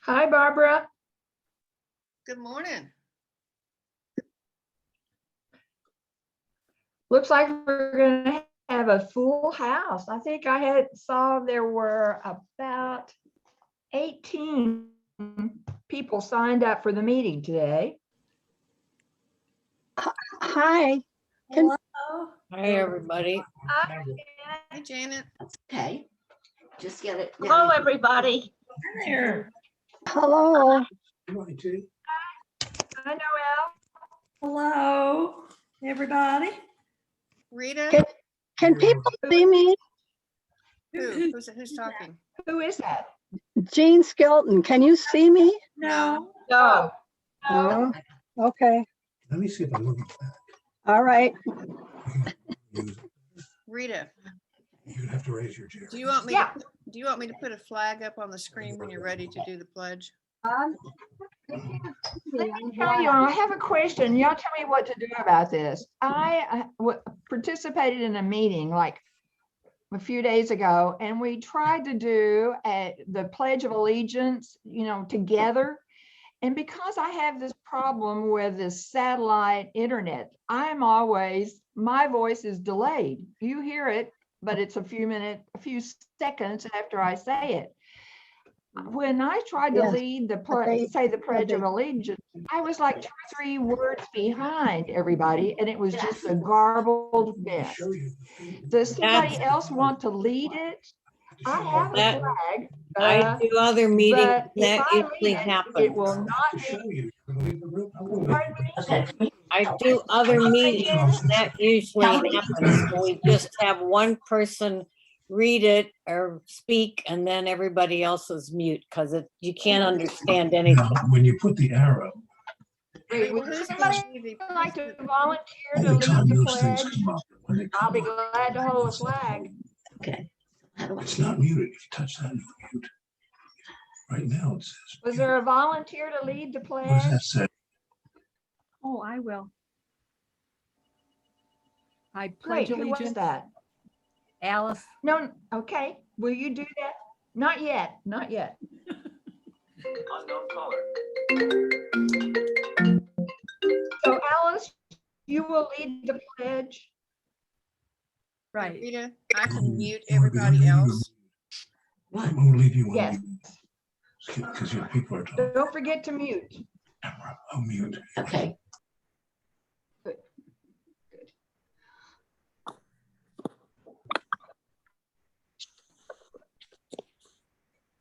Hi, Barbara. Good morning. Looks like we're gonna have a full house. I think I saw there were about 18 people signed up for the meeting today. Hi. Can- Hi, everybody. Hey, Janet. Okay, just get it. Hello, everybody. There. Hello. Hi, Noel. Hello, everybody. Rita, Can people see me? who's talking? Who is that? Jean Skelton, can you see me? No. No. Oh, okay. Let me see if I look at that. All right. Rita, You'd have to raise your chair. do you want me? Yeah. Do you want me to put a flag up on the screen when you're ready to do the pledge? Let me tell you, I have a question. Y'all tell me what to do about this. I participated in a meeting like a few days ago, and we tried to do the Pledge of Allegiance, together. And because I have this problem with this satellite internet, my voice is delayed. You hear it, but it's a few seconds after I say it. When I tried to Yes, lead they- say the Pledge of they- Allegiance, I was like 2 or 3 words behind everybody, and it was just a garbled mess. Does somebody else want to lead it? I have a That- flag. I do other meetings, but if that I usually lead it, it happens. will not To be. show you. You're gonna leave the room? I won't Pardon leave. me? I do other meetings, that usually happens. So we just have one person read it or speak, and then everybody else is mute, because you can't understand anything. Now, when you put the arrow, Would Who's somebody gonna be the- like to volunteer to only lead time the those things pledge? come up. When they I'll come be up, glad to hold a flag. Okay. How do I it's do not muted. If you touch that, it's mute. Right now, it says. Was there a volunteer to lead the What does that pledge? say? Oh, I will. I Great, pledge who was allegiance, that? Alice. No, okay, will you do that? Not yet, not yet. Unknown caller. So Alice, you will lead the pledge. Right. Rita, I can mute You wanna be everybody unmuted? else. I'm gonna leave you Yes. Because your people are talking. Don't forget to mute. I'll mute. Okay.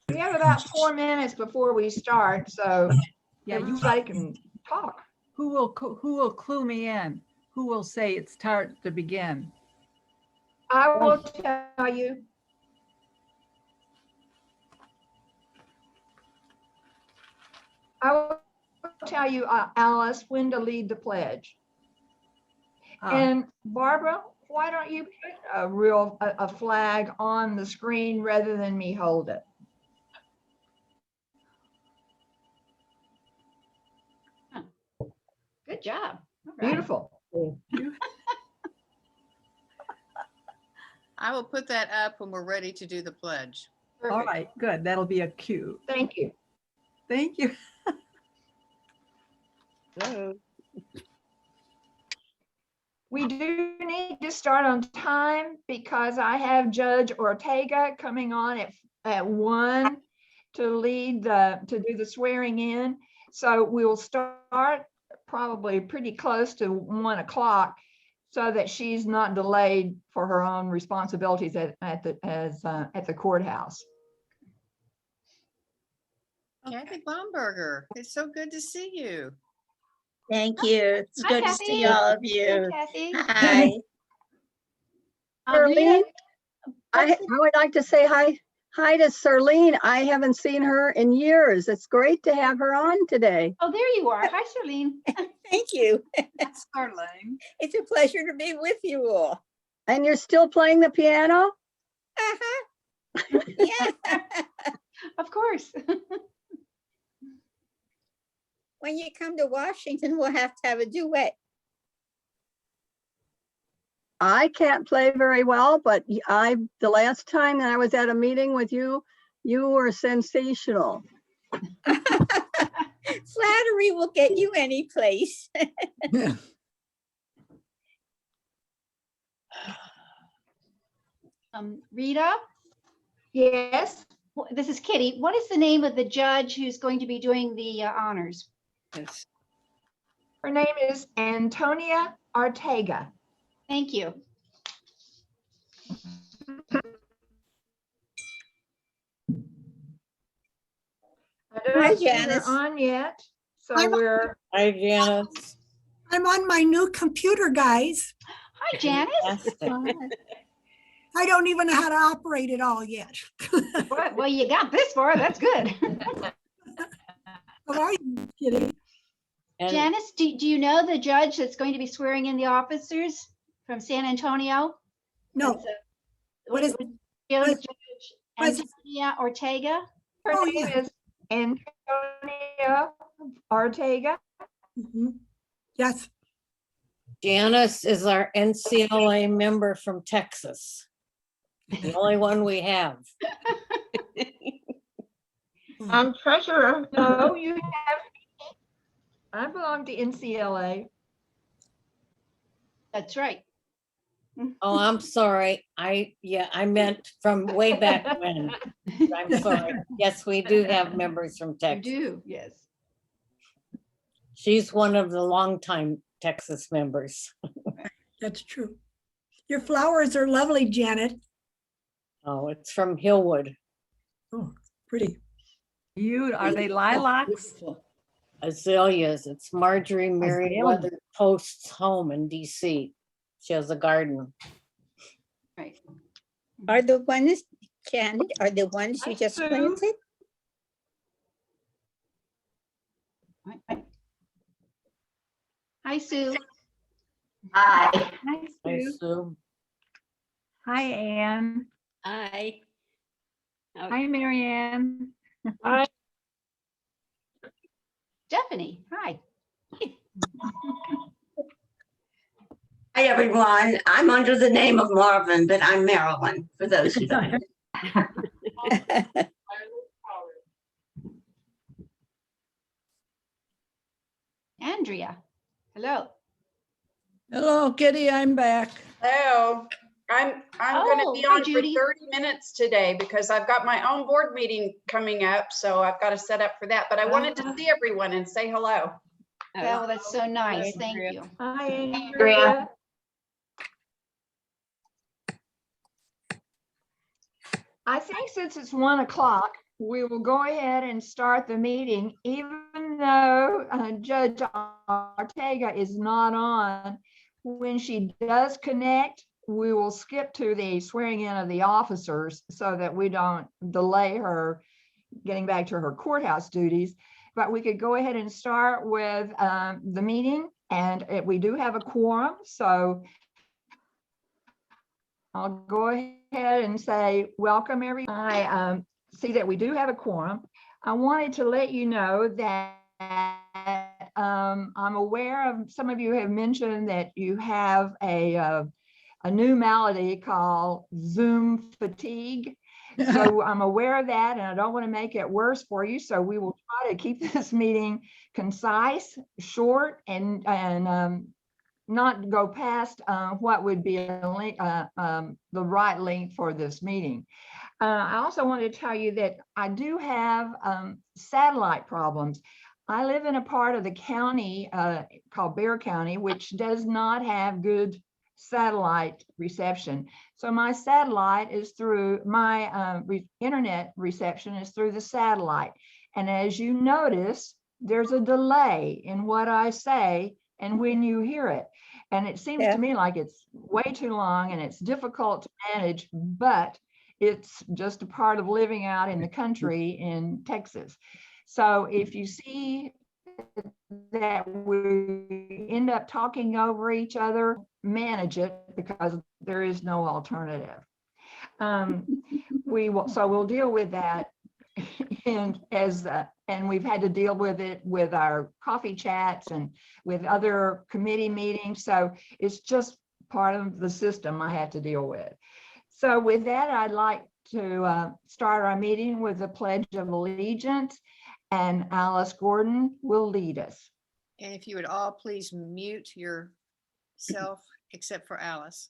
We have about 4 minutes before we start, so Yeah, everybody can talk. who will clue me in? Who will say it's time to begin? I will tell you. I will tell you, Alice, when to lead the pledge. And Barbara, why don't you put a flag on the screen rather than me hold it? Good job. All right. Beautiful. I will put that up when we're ready to do the pledge. All Perfect. right, good. That'll be a cue. Thank you. Thank you. We do need to start on time because I have Judge Ortega coming on at 1 to lead to do the swearing in. So we'll start probably pretty close to 1 o'clock so that she's not delayed for her own responsibilities at the courthouse. Kathy Baumberger, it's so good to see you. Thank you. It's Hi, good to Kathy. see all of you. Kathy. Hi. Darlene, I Rita, would like to say hi to Serlene. I haven't seen her in years. It's great to have her on today. Oh, there you are. Hi, Charlene. Thank you. Starling. It's a pleasure to be with you all. And you're still playing the piano? Uh-huh. Yeah. Of course. When you come to Washington, we'll have to have a duet. I can't play very well, but the last time that I was at a meeting with you, you were sensational. Flattery will get you any place. Rita, Yes, this is Kitty. What is the name of the judge who's going to be doing the honors? Yes. her name is Antonia Ortega. Thank you. I Hi, don't see her Janice. on yet, so I'm- we're, Hi, Janice. I'm on my new computer, guys. Hi, Janice. Fantastic. I don't even know how to operate it all yet. Well, you got this far. That's good. How are you, Kitty? And Janice, do you know the judge that's going to be swearing in the officers from San Antonio? No, That's, what is, Judge what is- Antonia Ortega? her Oh, name yeah. is Antonia Ortega. Mhm. Yes, Janice is our NCLA member from Texas. The only one we have. I'm treasurer. No, you have. I belong to NCLA. That's right. Oh, I'm sorry. I meant from way back when. I'm sorry. Yes, we do have members from You Texas. do, yes. She's one of the longtime Texas members. that's true. Your flowers are lovely, Janet. Oh, it's from Hillwood. Oh, pretty. Are they lilacs? Azaleas. It's Marjorie Merriweather Post's home in DC. She has a garden. Right. Are the ones, Janet, are the ones you Hi, just Sue. planted? Hi, Sue. Hi. Hi, I Sue. assume. Hi, Anne. Hi. Hi, Mary Ann. Stephanie, hi. Hi, everyone. I'm under the name of Marvin, but I'm Marilyn, for those who don't know. Andrea, hello. Hello, Kitty, I'm back. Hello, I'm gonna Oh, be hi, on for Judy. 30 minutes today because I've got my own board meeting coming up, so I've got to set up for that, but I wanted to see everyone and say hello. Well, that's so nice. Thank Andrea. you. Hi, Andrea. I think since it's 1 o'clock, we will go ahead and start the meeting, even though Judge Ortega is not on. When she does connect, we will skip to the swearing in of the officers so that we don't delay her getting back to her courthouse duties. But we could go ahead and start with the meeting, and we do have a quorum, so I'll go ahead and say, welcome everyone. I see that we do have a quorum. I wanted to let you know that I'm aware of, some of you have mentioned that you have a new malady called Zoom fatigue. So I'm aware of that, and I don't want to make it worse for you. So we will try to keep this meeting concise, short, and not go past what would be the right length for this meeting. I also wanted to tell you that I do have satellite problems. I live in a part of the county called Bexar County, which does not have good satellite reception. So my satellite is through, my internet reception is through the satellite. And as you notice, there's a delay in what I say and when you hear it. And it seems Yeah. to me like it's way too long and it's difficult to manage, but it's just a part of living out in the country in Texas. So if you see that we end up talking over each other, manage it, because there is no alternative. We'll deal with that, and we've had to deal with it with our coffee chats and with other committee meetings. So it's just part of the system I have to deal with. So with that, I'd like to start our meeting with the Pledge of Allegiance. and Alice Gordon will lead us. And if you would all please mute yourself except for Alice.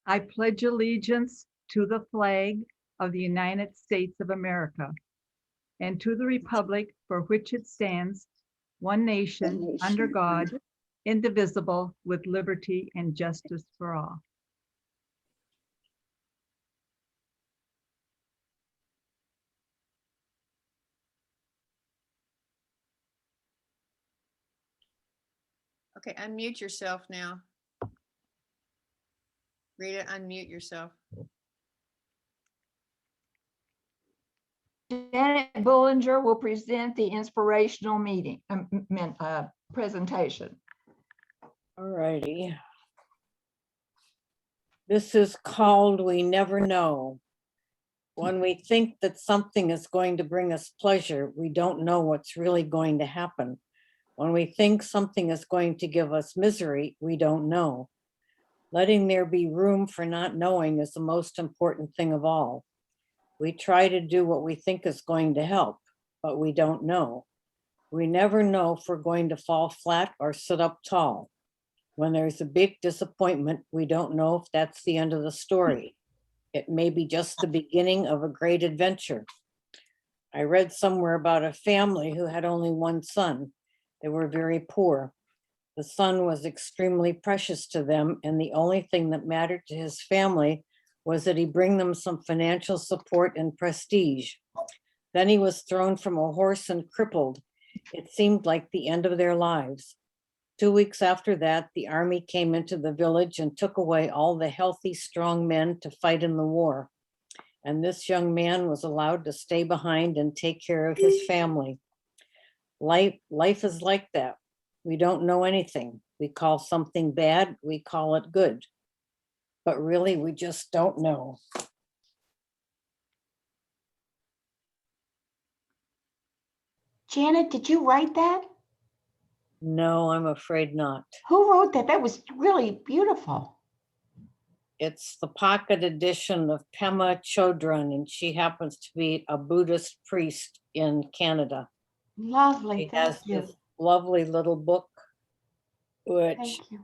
I pledge allegiance to the flag of the United States of America and to the republic for which it stands, one nation, under God, indivisible, with liberty and justice for all. Okay, unmute yourself now. Rita, unmute yourself. Janet Bullinger will present the inspirational presentation. All righty. This is called We Never Know. When we think that something is going to bring us pleasure, we don't know what's really going to happen. When we think something is going to give us misery, we don't know. Letting there be room for not knowing is the most important thing of all. We try to do what we think is going to help, but we don't know. We never know if we're going to fall flat or sit up tall. When there's a big disappointment, we don't know if that's the end of the story. It may be just the beginning of a great adventure. I read somewhere about a family who had only one son. They were very poor. The son was extremely precious to them, and the only thing that mattered to his family was that he bring them some financial support and prestige. Then he was thrown from a horse and crippled. It seemed like the end of their lives. 2 weeks after that, the army came into the village and took away all the healthy, strong men to fight in the war. And this young man was allowed to stay behind and take care of his family. Life is like that. We don't know anything. We call something bad, we call it good. But really, we just don't know. Janet, did you write that? No, I'm afraid not. Who wrote that? That was really beautiful. It's the pocket edition of Pema Chodron, and she happens to be a Buddhist priest in Canada. Lovely. She has Thank you. this lovely little book, which Thank you.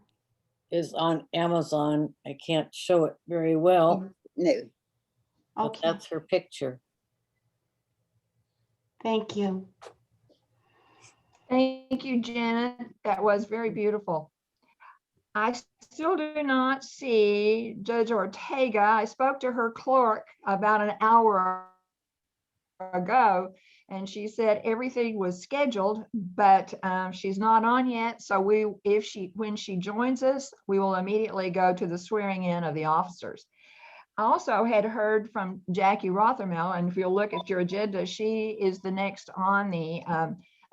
is on Amazon. I can't show it very well, No. but Okay, that's her picture. thank you. Thank you, Janet. That was very beautiful. I still do not see Judge Ortega. I spoke to her clerk about an hour ago, and she said everything was scheduled, but she's not on yet. So when she joins us, we will immediately go to the swearing in of the officers. I also had heard from Jackie Rothermel, and if you'll look at your agenda, she is the next on the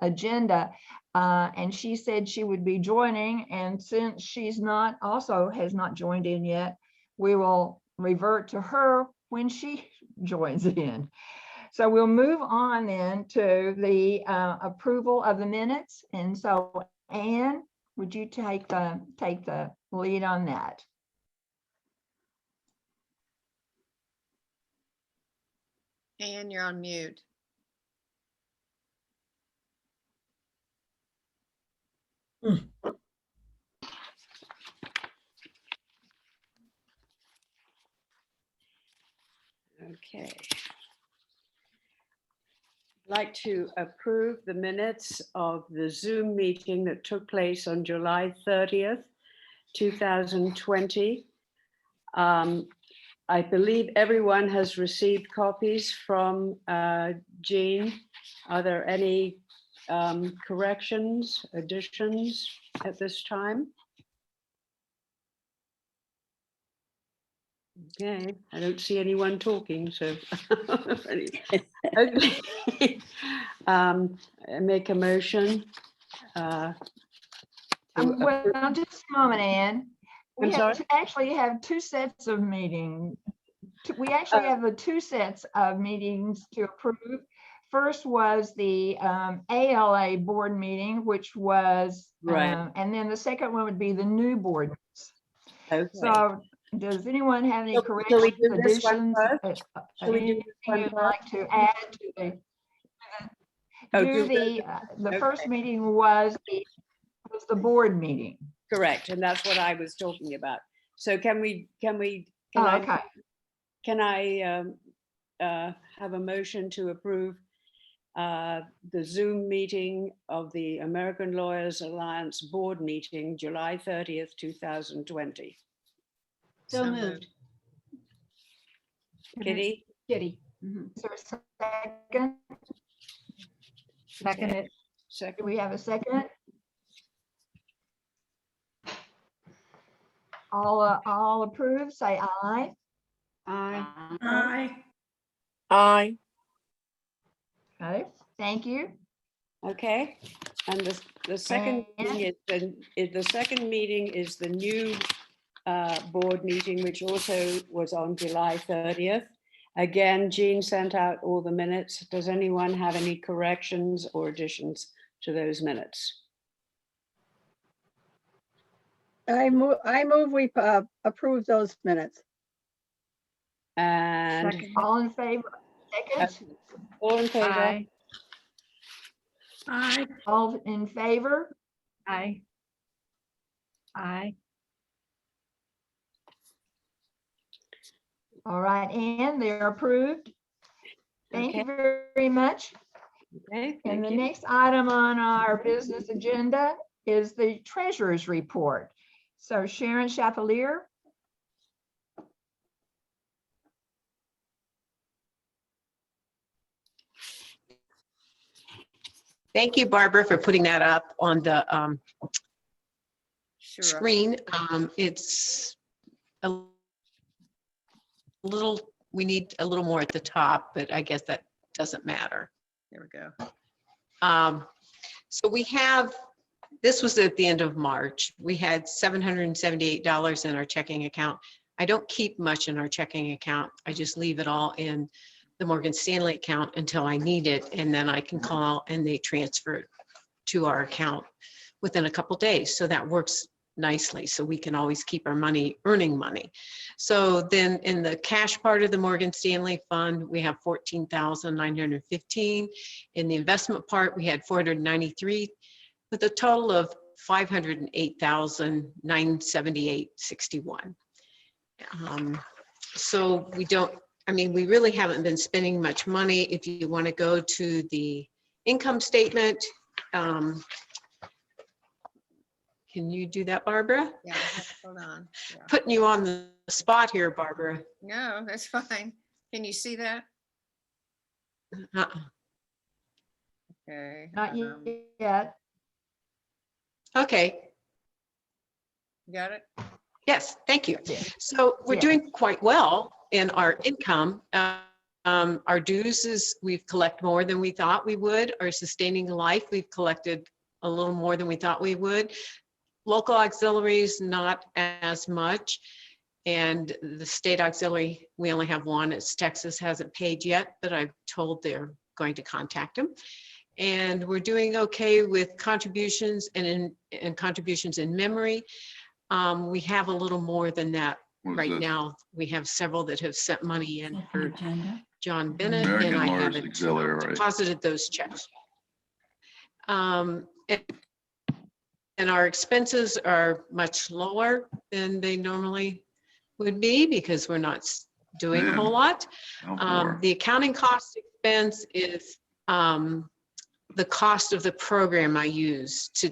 agenda. And she said she would be joining, and since she's not, also has not joined in yet, we will revert to her when she joins in. So we'll move on then to the approval of the minutes. And so Anne, would you take the lead on that? Anne, you're on mute. Okay. I'd like to approve the minutes of the Zoom meeting that took place on July 30th, 2020. I believe everyone has received copies from Jean. Are there any corrections, additions at this time? Okay, I don't see anyone talking, so. Okay. Make a motion. Well, just a moment, Anne. We actually have two sets of meetings. We actually have the two sets of meetings to approve. First was the ALA board meeting, which was, right. And then the second one would be the new board. Okay. So Does anyone have any So- so we corrections, do this one additions? first? Shall we do Anything this one you'd first? like to add to the? Oh, Do do the first okay. meeting was the board meeting. Correct, and that's what I was talking about. So can Oh, okay. I have a motion to approve the Zoom meeting of the American Lawyers Alliance Board meeting, July 30th, 2020? So moved. Kitty? Kitty. Mhm. Is there a second? Second it. Do Second, we have a second? All approve, say aye. Aye. Aye. Aye. Okay, thank you. okay. And the second And- meeting the second meeting is the new board meeting, which also was on July 30th. Again, Jean sent out all the minutes. Does anyone have any corrections or additions to those minutes? I move we approve those minutes. And Second. All in favor? Second, all in favor? Aye. Aye. all in favor? Aye. Aye. All right, and they're approved. Thank you very much. Okay, And thank the you. next item on our business agenda is the treasurer's report. So Sharon Chapelier. Thank you, Barbara, for putting that up on the Sure. screen. It's a little, we need a little more at the top, but I guess that doesn't matter. There we go. So we have, this was at the end of March. We had $778 in our checking account. I don't keep much in our checking account. I just leave it all in the Morgan Stanley account until I need it, and then I can call and they transfer it to our account within a couple days. So that works nicely. So we can always keep our money, earning money. So then in the cash part of the Morgan Stanley fund, we have 14,915. In the investment part, we had 493 with a total of 508,978.61. So we don't, I mean, we really haven't been spending much money. If you want to go to the income statement, can you do that, Barbara? Yeah, hold on. Yeah. Putting you on the spot here, Barbara. No, that's fine. Can you see that? Uh-uh. Okay. Not yet. Okay, You got it? yes, thank you. Yeah. So we're Yeah. doing quite well in our income. Our dues is we've collected more than we thought we would. Our sustaining life, we've collected a little more than we thought we would. Local auxiliaries, not as much. And the state auxiliary, we only have one. It's Texas, hasn't paid yet, but I've told they're going to contact them. And we're doing okay with contributions and contributions in memory. We have a little more than that right now. We have several that have sent money in for John Bennett, and American I Lawyers haven't Auxiliary, right? deposited those checks. And our expenses are much lower than they normally would be because we're not doing a whole lot. The accounting cost expense is the cost of the program I use to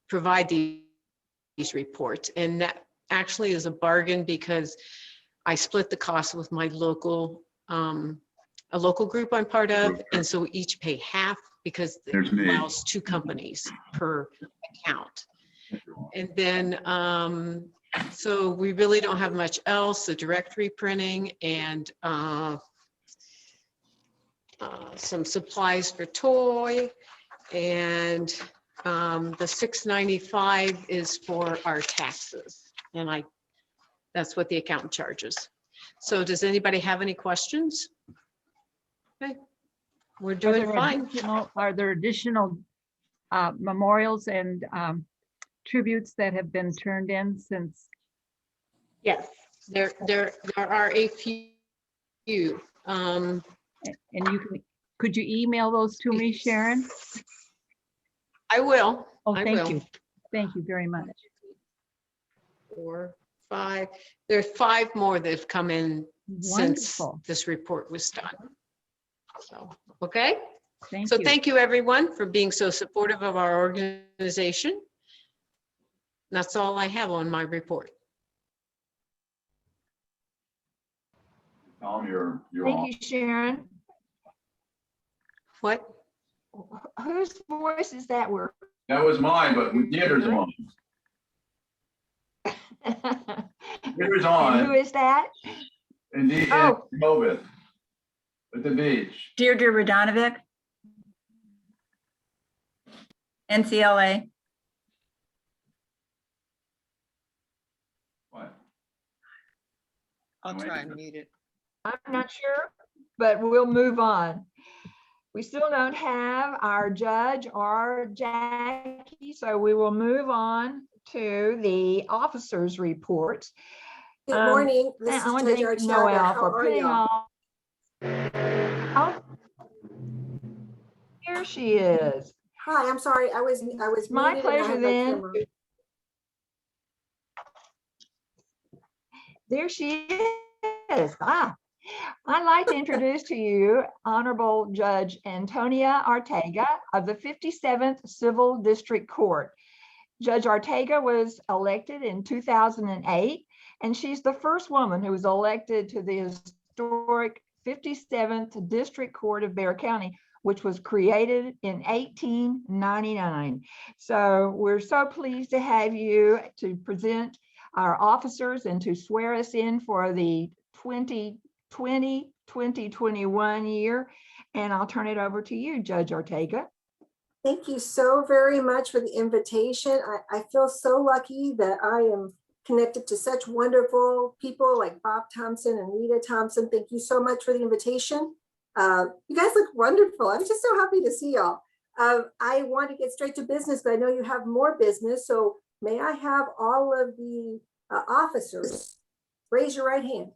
provide these reports. And that actually is a bargain because I split the cost with my local, a local group I'm part of. And so we each pay half because it There's me. allows two companies per account. And then, so we really don't have much else, the directory printing and some supplies for toy. And the $695 is for our taxes. And that's what the accountant charges. So does anybody have any questions? Okay, we're doing fine. Are there additional memorials and tributes that have been turned in since? Yes. There are a few. And you can, could you email those to me, Sharon? I will. Oh, I thank will. you. Thank you very much. 4, 5. There's 5 more that have come in since Wonderful. this report was done. So, okay. Thank So you. thank you, everyone, for being so supportive of our organization. That's all I have on my report. Tom, you're Thank on. you, Sharon. What? Whose voice is that? That was mine, but Deirdre's on. Deirdre's Who on. is that? Indeed, Oh. Rehoboth at the beach. Deirdre Radonovic. NCLA. What? I'll Wait. try and mute it. I'm not sure, but we'll move on. We still don't have our judge or Jackie, so we will move on to the officers' reports. Good morning. This I is want to Judge thank Arteaga. Noel How for are putting y'all? all. Oh, here she is. Hi, I'm sorry. I was My muted and I pleasure had my then. camera. There she is. I'd like to introduce to you Honorable Judge Antonia Arteaga of the 57th Civil District Court. Judge Arteaga was elected in 2008, and she's the first woman who was elected to the historic 57th District Court of Bexar County, which was created in 1899. So we're so pleased to have you to present our officers and to swear us in for the 2020-2021 year. And I'll turn it over to you, Judge Arteaga. Thank you so very much for the invitation. I feel so lucky that I am connected to such wonderful people like Bob Thompson and Rita Thompson. Thank you so much for the invitation. You guys look wonderful. I'm just so happy to see y'all. I want to get straight to business, but I know you have more business. So may I have all of the officers raise your right hand?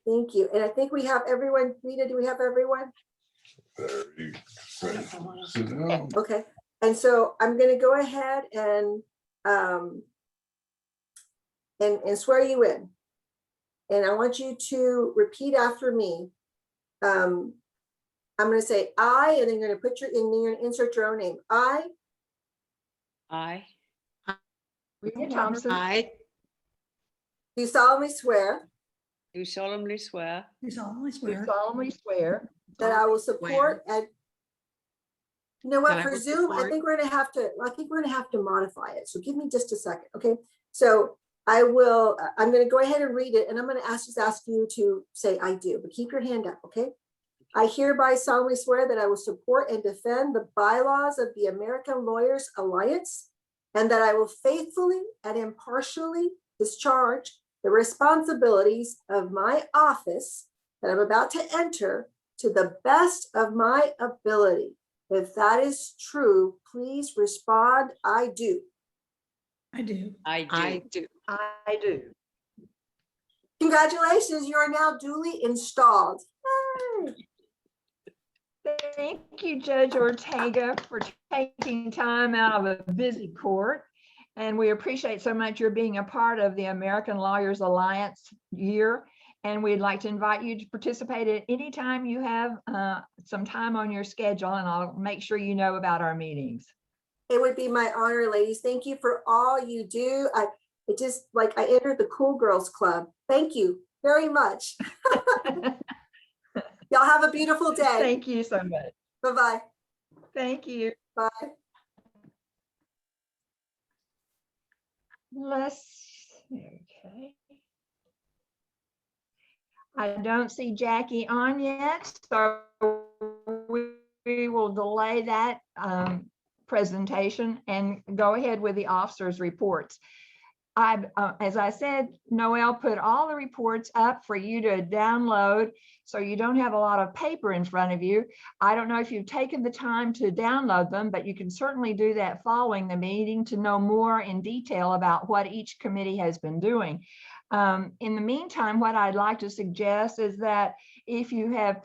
Thank you. And I think we have everyone. Rita, do we have everyone? Very ready. Sit down. Okay. And so I'm going to go ahead and swear you in. And I want you to repeat after me. I'm going to say I, and then you're going to put your, and then you're going to insert your own name. I. Rita Thompson. I Do solemnly swear. Do solemnly swear. You solemnly Do swear. solemnly swear That I will support and. You know what, That I for will Zoom, I support. think we're going to have to, modify it. So give me just a second, okay? So I will, I'm going to go ahead and read it, and I'm going to ask you to say I do, but keep your hand up, okay? I hereby solemnly swear that I will support and defend the bylaws of the American Lawyers Alliance, and that I will faithfully and impartially discharge the responsibilities of my office that I'm about to enter to the best of my ability. If that is true, please respond, I do. I do. I do. I do. I do. Congratulations, you are now duly installed. Yay. Thank you, Judge Ortega, for taking time out of a busy court. And we appreciate so much your being a part of the American Lawyers Alliance year. And we'd like to invite you to participate at any time you have some time on your schedule, and I'll make sure you know about our meetings. It would be my honor, ladies. Thank you for all you do. It just like I entered the Cool Girls Club. Thank you very much. Y'all have a beautiful day. Thank you so much. Bye-bye. Thank you. Bye. Okay. I don't see Jackie on yet, so we will delay that presentation and go ahead with the officers' reports. As I said, Noel put all the reports up for you to download, so you don't have a lot of paper in front of you. I don't know if you've taken the time to download them, but you can certainly do that following the meeting to know more in detail about what each committee has been doing. In the meantime, what I'd like to suggest is that if you have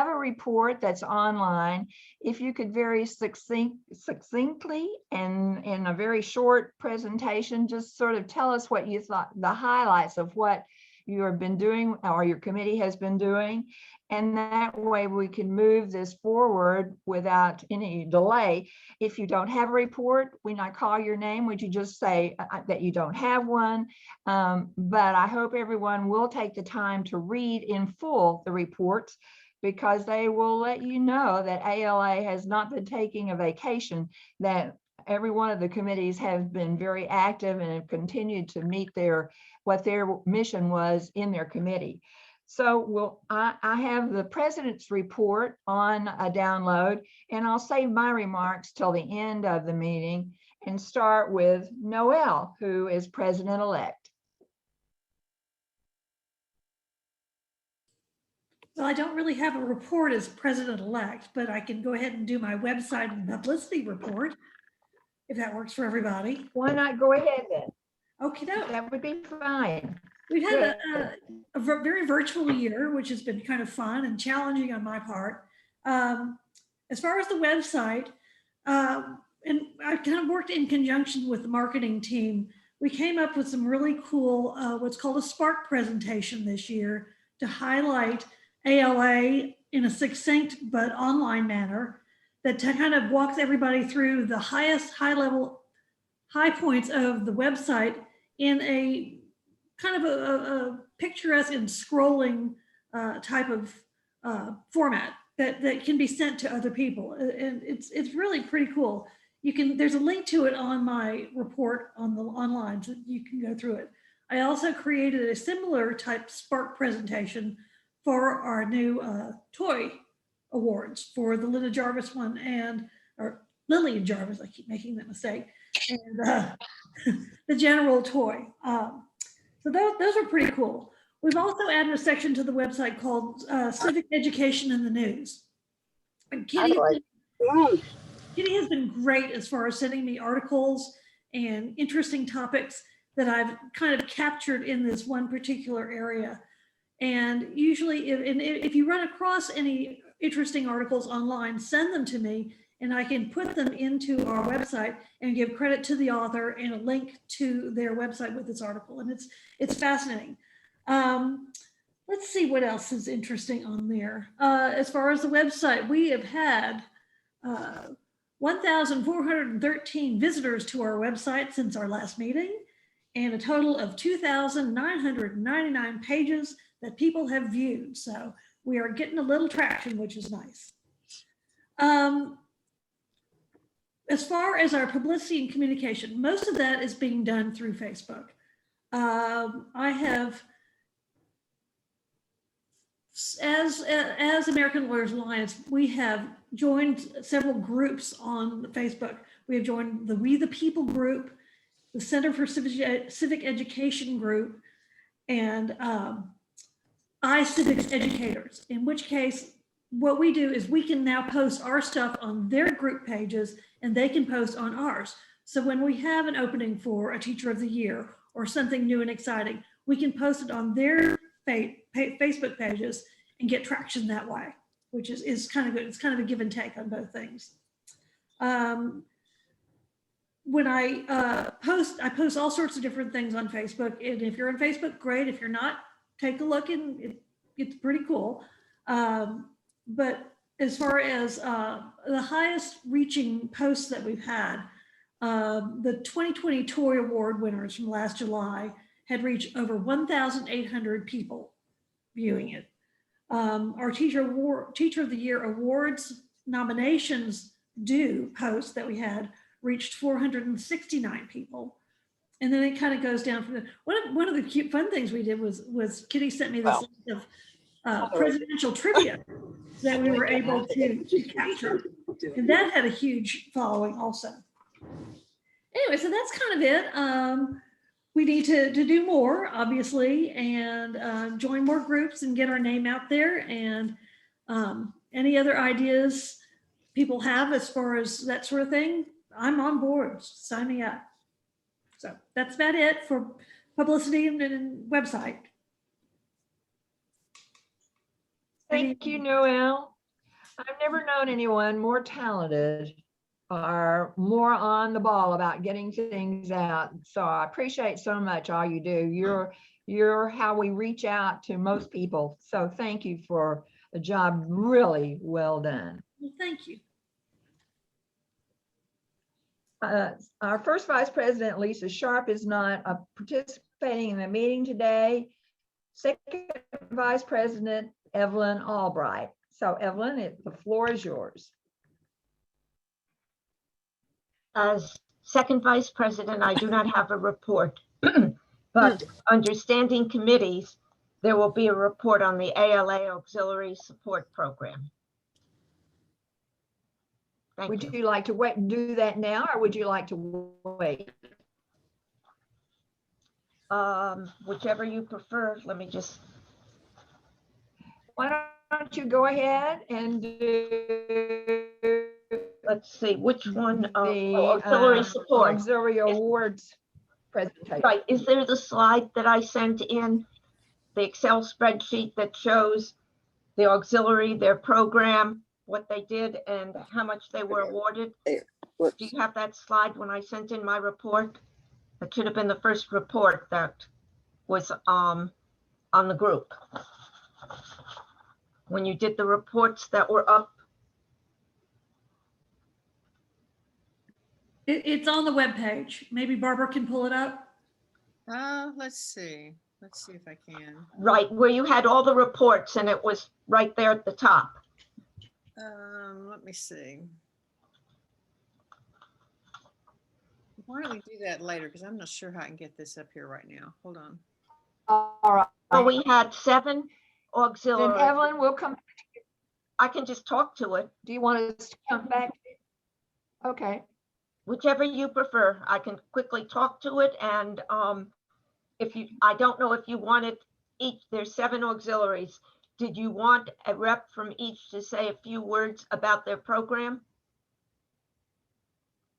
a report that's online, if you could very succinctly and in a very short presentation, just sort of tell us what you thought, the highlights of what you have been doing or your committee has been doing. And that way we can move this forward without any delay. If you don't have a report, when I call your name, would you just say that you don't have one? But I hope everyone will take the time to read in full the reports, because they will let you know that ALA has not been taking a vacation, that every one of the committees have been very active and have continued to meet what their mission was in their committee. So I have the president's report on a download, and I'll save my remarks till the end of the meeting and start with Noel, who is president-elect. Well, I don't really have a report as president-elect, but I can go ahead and do my website and publicity report, if that works for everybody. Why not go ahead then? Okay, no. That would be fine. We've had a very virtual year, which has been kind of fun and challenging on my part. As far as the website, and I kind of worked in conjunction with the marketing team, we came up with some really cool, what's called a Spark presentation this year to highlight ALA in a succinct but online manner that kind of walks everybody through the high points of the website in a kind of a picturesque and scrolling type of format that can be sent to other people. And it's really pretty cool. There's a link to it on my report on the online, so you can go through it. I also created a similar type Spark presentation for our new toy awards for the Linda Jarvis one or Lillian Jarvis, I keep making that mistake, and the general toy. So those are pretty cool. We've also added a section to the website called Civic Education in the News. And Kitty has been great as far as sending me articles and interesting topics that I've kind of captured in this one particular area. And usually if you run across any interesting articles online, send them to me and I can put them into our website and give credit to the author and a link to their website with this article. And it's fascinating. Let's see what else is interesting on there. As far as the website, we have had 1,413 visitors to our website since our last meeting, and a total of 2,999 pages that people have viewed. So we are getting a little traction, which is nice. As far as our publicity and communication, most of that is being done through Facebook. I have, as American Lawyers Alliance, we have joined several groups on Facebook. We have joined the We the People group, the Center for Civic Education group, and iCivics Educators, in which case what we do is we can now post our stuff on their group pages and they can post on ours. So when we have an opening for a Teacher of the Year or something new and exciting, we can post it on their Facebook pages and get traction that way, which is kind of good. It's kind of a give and take on both things. When I post all sorts of different things on Facebook. And if you're on Facebook, great. If you're not, take a look and it's pretty cool. But as far as the highest reaching posts that we've had, the 2020 Toy Award winners from last July had reached over 1,800 people viewing it. Our Teacher of the Year awards nominations due posts that we had reached 469 people. And then it kind of goes down from there. One of the cute fun things we did was Kitty sent me this list of presidential trivia that we were able to capture. And that had a huge following also. Anyway, so that's kind of it. We need to do more, obviously, and join more groups and get our name out there. And any other ideas people have as far as that sort of thing, I'm on board. Sign me up. So that's about it for publicity and website. Thank you, Noel. I've never known anyone more talented or more on the ball about getting things out. So I appreciate so much all you do. You're how we reach out to most people. So thank you for a job really well done. Well, thank you. Our first Vice President, Lisa Sharp, is not participating in the meeting today. Second Vice President, Evelyn Albright. So Evelyn, the floor is yours. As second vice president, I do not have a report, but understanding committees, there will be a report on the ALA Auxiliary Support Program. Would you like to wait and do that now, or would you like to wait? Whichever you prefer. Let me just. Why don't you go ahead and do, let's see, which one? The auxiliary support. Auxiliary awards presentation. Right. Is there the slide that I sent in? The Excel spreadsheet that shows the auxiliary, their program, what they did and how much they were awarded? Do you have that slide when I sent in my report? It should have been the first report that was on the group. When you did the reports that were up. It's on the webpage. Maybe Barbara can pull it up. Let's see. Let's see if I can. Right, where you had all the reports and it was right there at the top. Let me see. Why don't we do that later? Because I'm not sure how I can get this up here right now. Hold on. All right. So we had 7 auxiliary. Then Evelyn will come. I can just talk to it. Do you want us to come back? Okay. Whichever you prefer. I can quickly talk to it, and I don't know if you wanted each, there's 7 auxiliaries. Did you want a rep from each to say a few words about their program?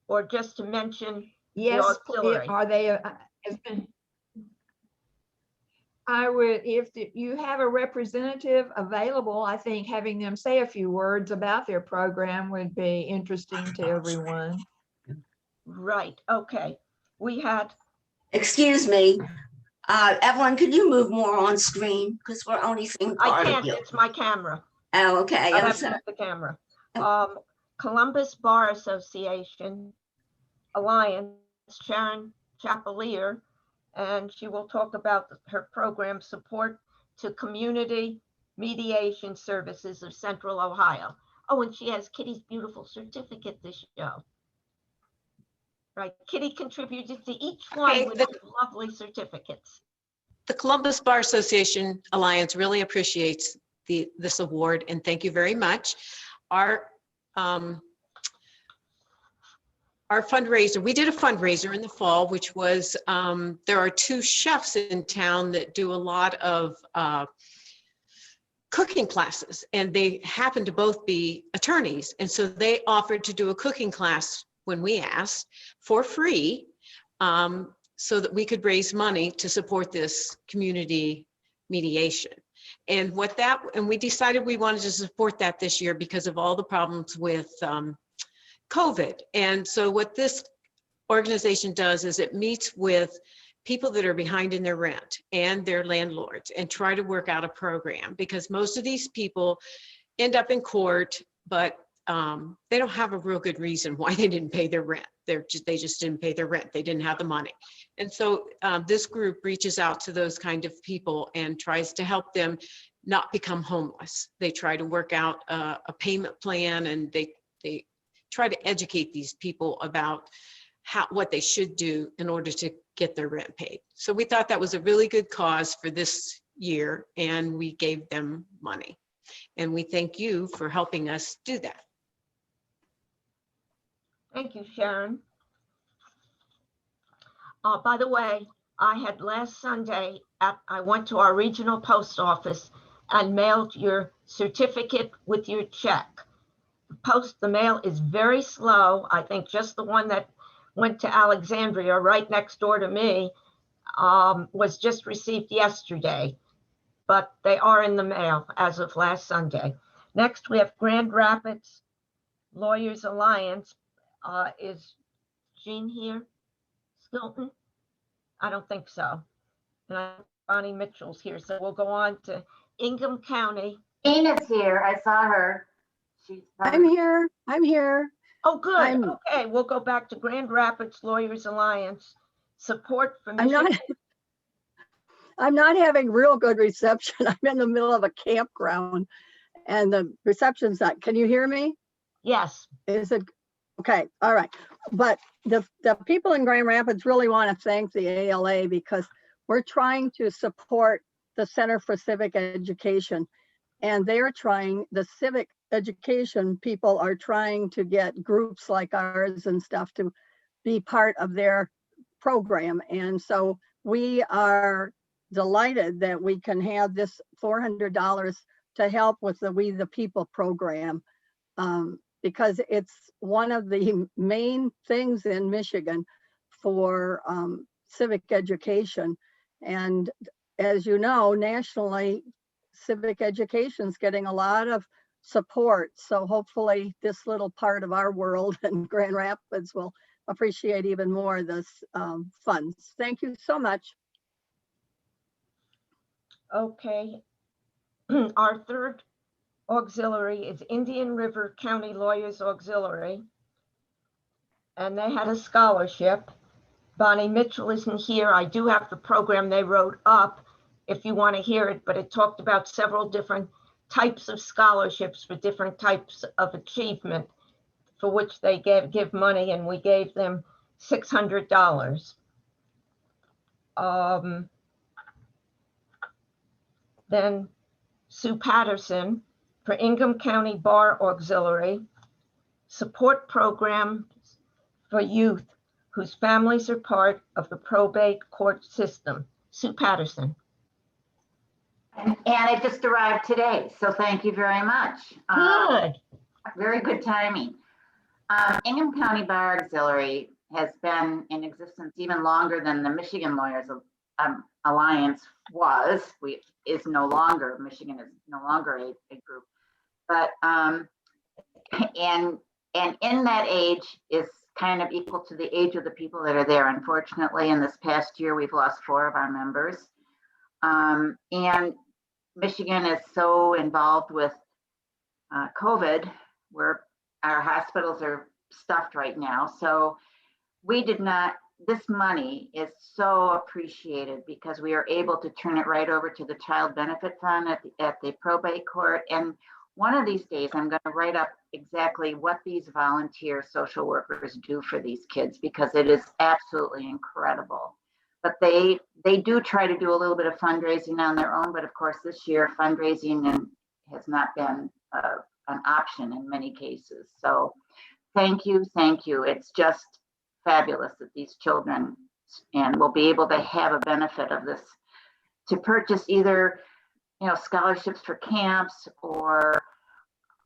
Or just to mention Yes, the auxiliary? are they, I would, if you have a representative available, I think having them say a few words about their program would be interesting to everyone. Right, okay. We had. Excuse me, Evelyn, could you move more on screen? Because we're only seeing part of you. I can't, it's my camera. Oh, okay. I have to have the camera. Columbus Bar Association Alliance, Sharon Chapelier, and she will talk about her program support to community mediation services of Central Ohio. Oh, and she has Kitty's beautiful certificate to show. Right, Kitty contributed to each one with lovely certificates. The Columbus Bar Association Alliance really appreciates this award, and thank you very much. Our fundraiser, we did a fundraiser in the fall, which was, there are 2 chefs in town that do a lot of cooking classes, and they happen to both be attorneys. And so they offered to do a cooking class when we asked for free, so that we could raise money to support this community mediation. And we decided we wanted to support that this year because of all the problems with COVID. And so what this organization does is it meets with people that are behind in their rent and their landlords and try to work out a program, because most of these people end up in court, but they don't have a real good reason why they didn't pay their rent. They just didn't pay their rent. They didn't have the money. And so this group reaches out to those kind of people and tries to help them not become homeless. They try to work out a payment plan, and they try to educate these people about what they should do in order to get their rent paid. So we thought that was a really good cause for this year, and we gave them money. And we thank you for helping us do that. Thank you, Sharon. By the way, I had last Sunday, I went to our regional post office and mailed your certificate with your check. The mail is very slow. I think just the one that went to Alexandria right next door to me was just received yesterday, but they are in the mail as of last Sunday. Next, we have Grand Rapids Lawyers Alliance. Is Jean here? Skilton? I don't think so. And Bonnie Mitchell's here, so we'll go on to Ingham County. Jean is here. I saw her. I'm here. I'm here. Oh, good. I'm- Okay, we'll go back to Grand Rapids Lawyers Alliance. Support for I'm not, Michigan. I'm not having real good reception. I'm in the middle of a campground and the reception's not. Can you hear me? Yes. Is it? Okay, all right. But the people in Grand Rapids really want to thank the ALA because we're trying to support the Center for Civic Education. And they're trying, the civic education people are trying to get groups like ours and stuff to be part of their program. And so we are delighted that we can have this $400 to help with the We the People program, because it's one of the main things in Michigan for civic education. And as you know, nationally, civic education is getting a lot of support. So hopefully this little part of our world in Grand Rapids will appreciate even more this funds. Thank you so much. Okay. Our third auxiliary is Indian River County Lawyers Auxiliary. And they had a scholarship. Bonnie Mitchell isn't here. I do have the program they wrote up if you want to hear it, but it talked about several different types of scholarships for different types of achievement for which they give money, and we gave them $600. Then Sue Patterson for Ingham County Bar Auxiliary, support programs for youth whose families are part of the probate court system. Sue Patterson. And it just arrived today, so thank you very much. Good. Very good timing. Ingham County Bar Auxiliary has been in existence even longer than the Michigan Lawyers Alliance was. Is no longer, Michigan is no longer a group. But and in that age is kind of equal to the age of the people that are there. Unfortunately, in this past year, we've lost 4 of our members. And Michigan is so involved with COVID, where our hospitals are stuffed right now. So we did not, this money is so appreciated because we are able to turn it right over to the Child Benefit Fund at the probate court. And one of these days, I'm going to write up exactly what these volunteer social workers do for these kids, because it is absolutely incredible. But they do try to do a little bit of fundraising on their own. But of course, this year fundraising has not been an option in many cases. So thank you. It's just fabulous that these children and will be able to have a benefit of this to purchase either, scholarships for camps, or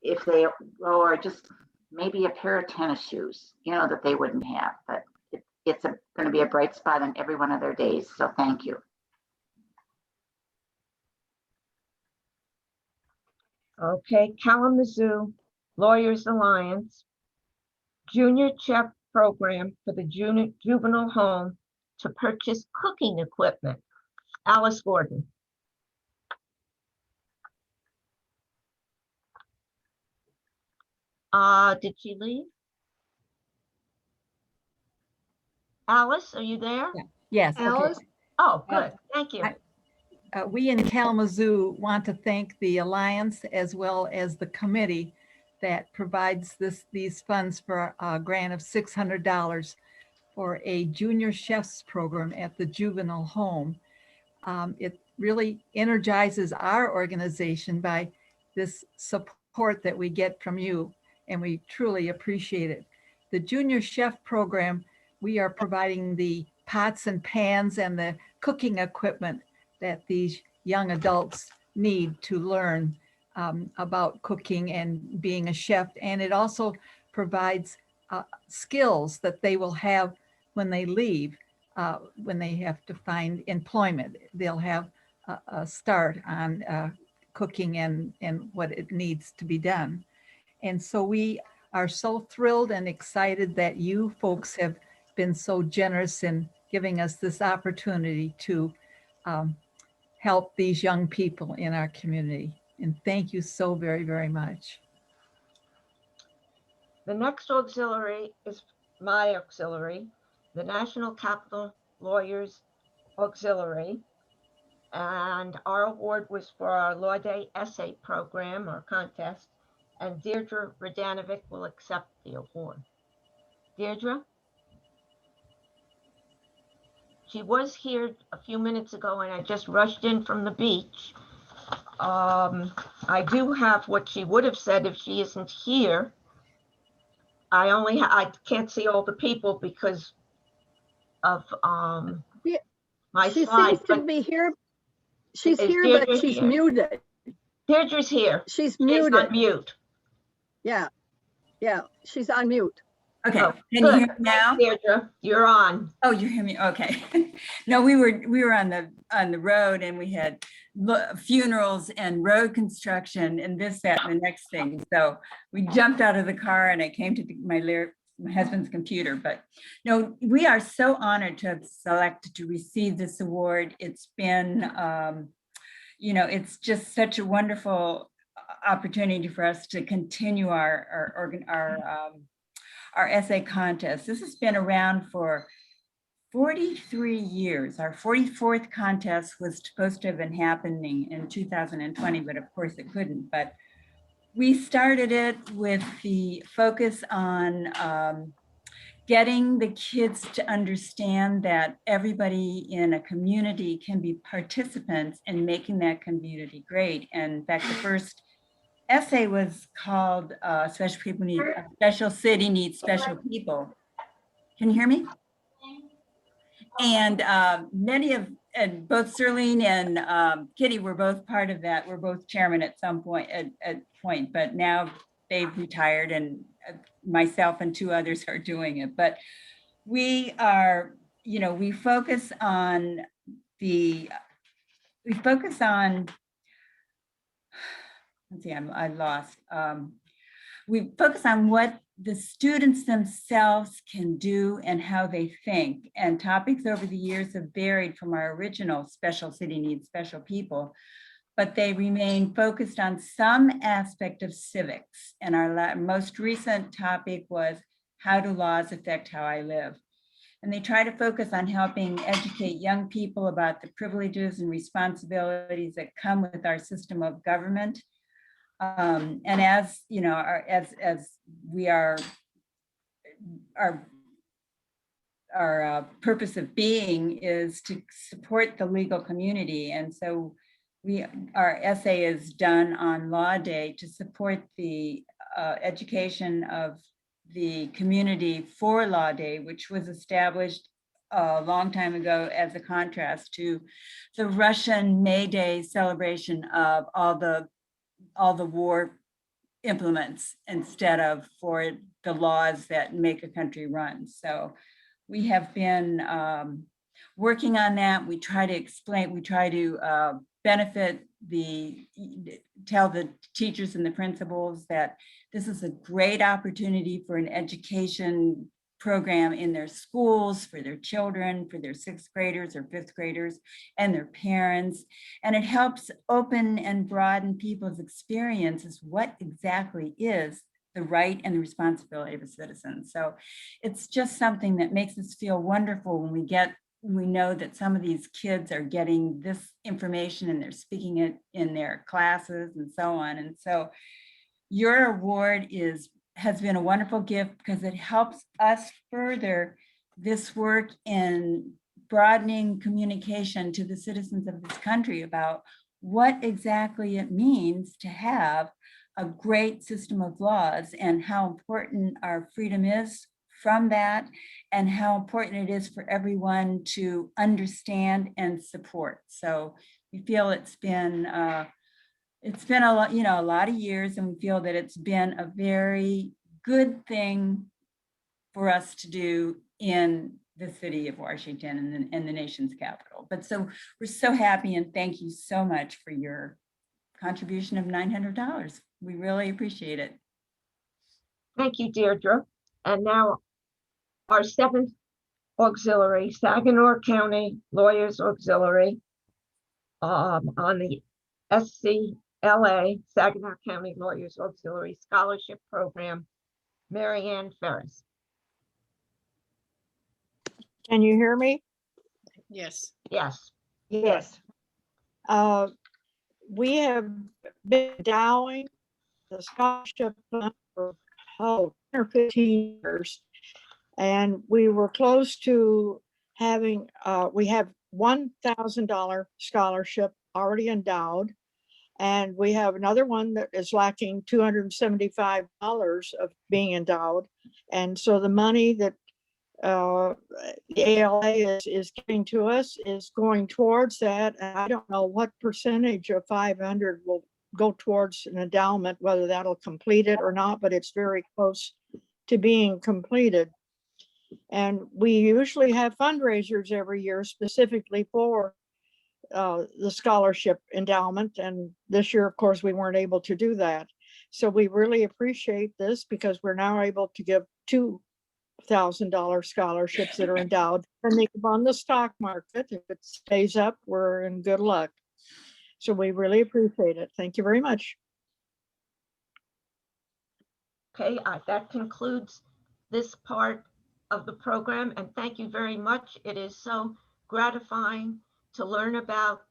if they go, or just maybe a pair of tennis shoes, that they wouldn't have. But it's going to be a bright spot in every one of their days. So thank you. Okay, Kalamazoo Lawyers Alliance, Junior Chef Program for the juvenile home to purchase cooking equipment. Alice Gordon. Did she leave? Alice, are you there? Yes. okay. Alice? Oh, good. Thank you. We in Kalamazoo want to thank the Alliance as well as the committee that provides these funds for a grant of $600 for a junior chefs program at the juvenile home. It really energizes our organization by this support that we get from you, and we truly appreciate it. The junior chef program, we are providing the pots and pans and the cooking equipment that these young adults need to learn about cooking and being a chef. And it also provides skills that they will have when they leave. when they have to find employment. They'll have a start on cooking and what it needs to be done. And so we are so thrilled and excited that you folks have been so generous in giving us this opportunity to help these young people in our community. And thank you so very, very much. The next auxiliary is my auxiliary, the National Capital Lawyers Auxiliary. And our award was for our Law Day essay program or contest. And Deirdre Radanovic will accept the award. Deirdre? She was here a few minutes ago and I just rushed in from the beach. I do have what she would have said if she isn't here. I can't see all the people because of my She slides. seems to be here. She's here, but she's muted. Deirdre's here. She's muted. On mute. Yeah, she's on mute. Okay, Oh, can you hear me good. now? Deirdre, you're on. Oh, you hear me? Okay. No, we were on the road and we had funerals and road construction and this, that, and the next thing. So we jumped out of the car and I came to my husband's computer. But no, we are so honored to have selected to receive this award. It's been, it's just such a wonderful opportunity for us to continue our essay contest. This has been around for 43 years. Our 44th contest was supposed to have been happening in 2020, but of course it couldn't. But we started it with the focus on getting the kids to understand that everybody in a community can be participants in making that community great. And in fact, the first essay was called Special City Needs Special People. Can you hear me? And both Serlene and Kitty were both part of that. We're both chairman at some point, but now they've retired and myself and two others are doing it. But we are, we focus on, let's see, I lost. We focus on what the students themselves can do and how they think. And topics over the years have varied from our original Special City Needs Special People, but they remain focused on some aspect of civics. And our most recent topic was, how do laws affect how I live? And they try to focus on helping educate young people about the privileges and responsibilities that come with our system of government. And as you know, as we are, our purpose of being is to support the legal community. And so our essay is done on Law Day to support the education of the community for Law Day, which was established a long time ago as a contrast to the Russian May Day celebration of all the war implements instead of for the laws that make a country run. So we have been working on that. We try to explain, we try to tell the teachers and the principals that this is a great opportunity for an education program in their schools, for their children, for their 6th graders or 5th graders and their parents. And it helps open and broaden people's experiences what exactly is the right and the responsibility of a citizen. So it's just something that makes us feel wonderful when we know that some of these kids are getting this information and they're speaking it in their classes and so on. And so your award has been a wonderful gift because it helps us further this work in broadening communication to the citizens of this country about what exactly it means to have a great system of laws and how important our freedom is from that and how important it is for everyone to understand and support. So we feel it's been a lot, a lot of years, and we feel that it's been a very good thing for us to do in the city of Washington and the nation's capital. But so we're so happy and thank you so much for your contribution of $900. We really appreciate it. Thank you, Deirdre. And now our 7th auxiliary, Saginaw County Lawyers Auxiliary, on the SCLA, Saginaw County Lawyers Auxiliary Scholarship Program, Mary Ann Ferris. Can you hear me? Yes. Yes. Yes. We have been endowing the scholarship fund for 10 or 15 years. And we were close to having, we have $1,000 scholarship already endowed. And we have another one that is lacking $275 of being endowed. And so the money that the ALA is giving to us is going towards that. And I don't know what percentage of 500 will go towards an endowment, whether that'll complete it or not, but it's very close to being completed. And we usually have fundraisers every year specifically for the scholarship endowment. And this year, of course, we weren't able to do that. So we really appreciate this because we're now able to give $2,000 scholarships that are endowed and they come on the stock market. If it stays up, we're in good luck. So we really appreciate it. Thank you very much. Okay, that concludes this part of the program, and thank you very much. It is so gratifying to learn about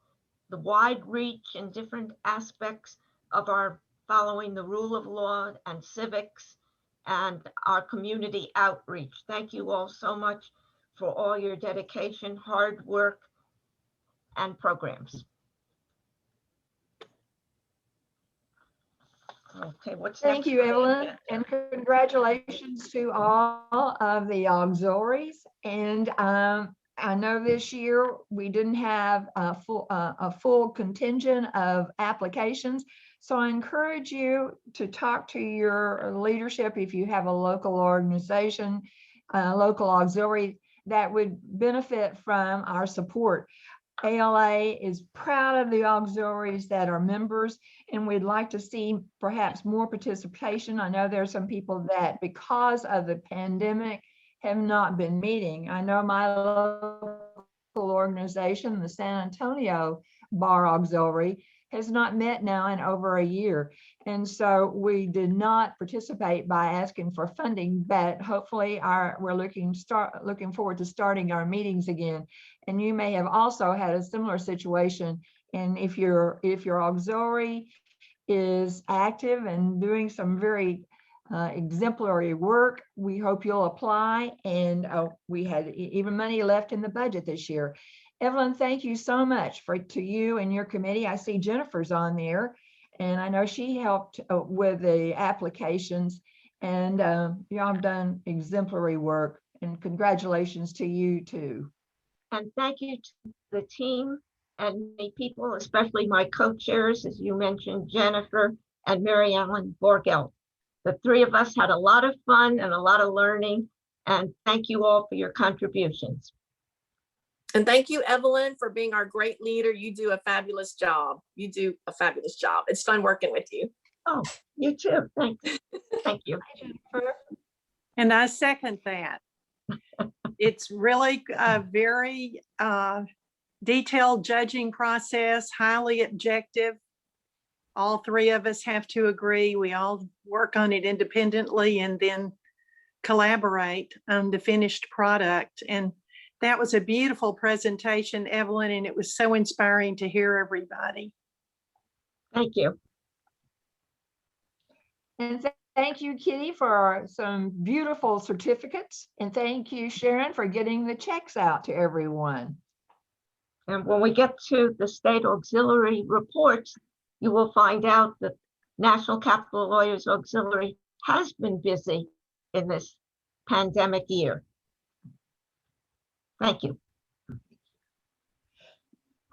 the wide reach and different aspects of our following the rule of law and civics and our community outreach. Thank you all so much for all your dedication, hard work, and programs. Okay, what's Thank next you, on the Evelyn, agenda? and congratulations to all of the auxiliaries. And I know this year we didn't have a full contingent of applications. So I encourage you to talk to your leadership if you have a local organization, local auxiliary that would benefit from our support. ALA is proud of the auxiliaries that are members, and we'd like to see perhaps more participation. I know there are some people that, because of the pandemic, have not been meeting. I know my local organization, the San Antonio Bar Auxiliary, has not met now in over a year. And so we did not participate by asking for funding, but hopefully we're looking forward to starting our meetings again. And you may have also had a similar situation. And if your auxiliary is active and doing some very exemplary work, we hope you'll apply. And we had even money left in the budget this year. Evelyn, thank you so much to you and your committee. I see Jennifer's on there, and I know she helped with the applications, and y'all have done exemplary work, and congratulations to you too. And thank you to the team and the people, especially my co-chairs, as you mentioned, Jennifer and Mary Ellen Borgel. The three of us had a lot of fun and a lot of learning, and thank you all for your contributions. And thank you, Evelyn, for being our great leader. You do a fabulous job. You do a fabulous job. It's fun working with you. Oh, you too. Thanks. Thank you. And I second that. It's really a very detailed judging process, highly objective. All three of us have to agree. We all work on it independently and then collaborate on the finished product. And that was a beautiful presentation, Evelyn, and it was so inspiring to hear everybody. Thank you. And thank you, Kitty, for some beautiful certificates. And thank you, Sharon, for getting the checks out to everyone. And when we get to the state auxiliary reports, you will find out that National Capital Lawyers Auxiliary has been busy in this pandemic year. Thank you.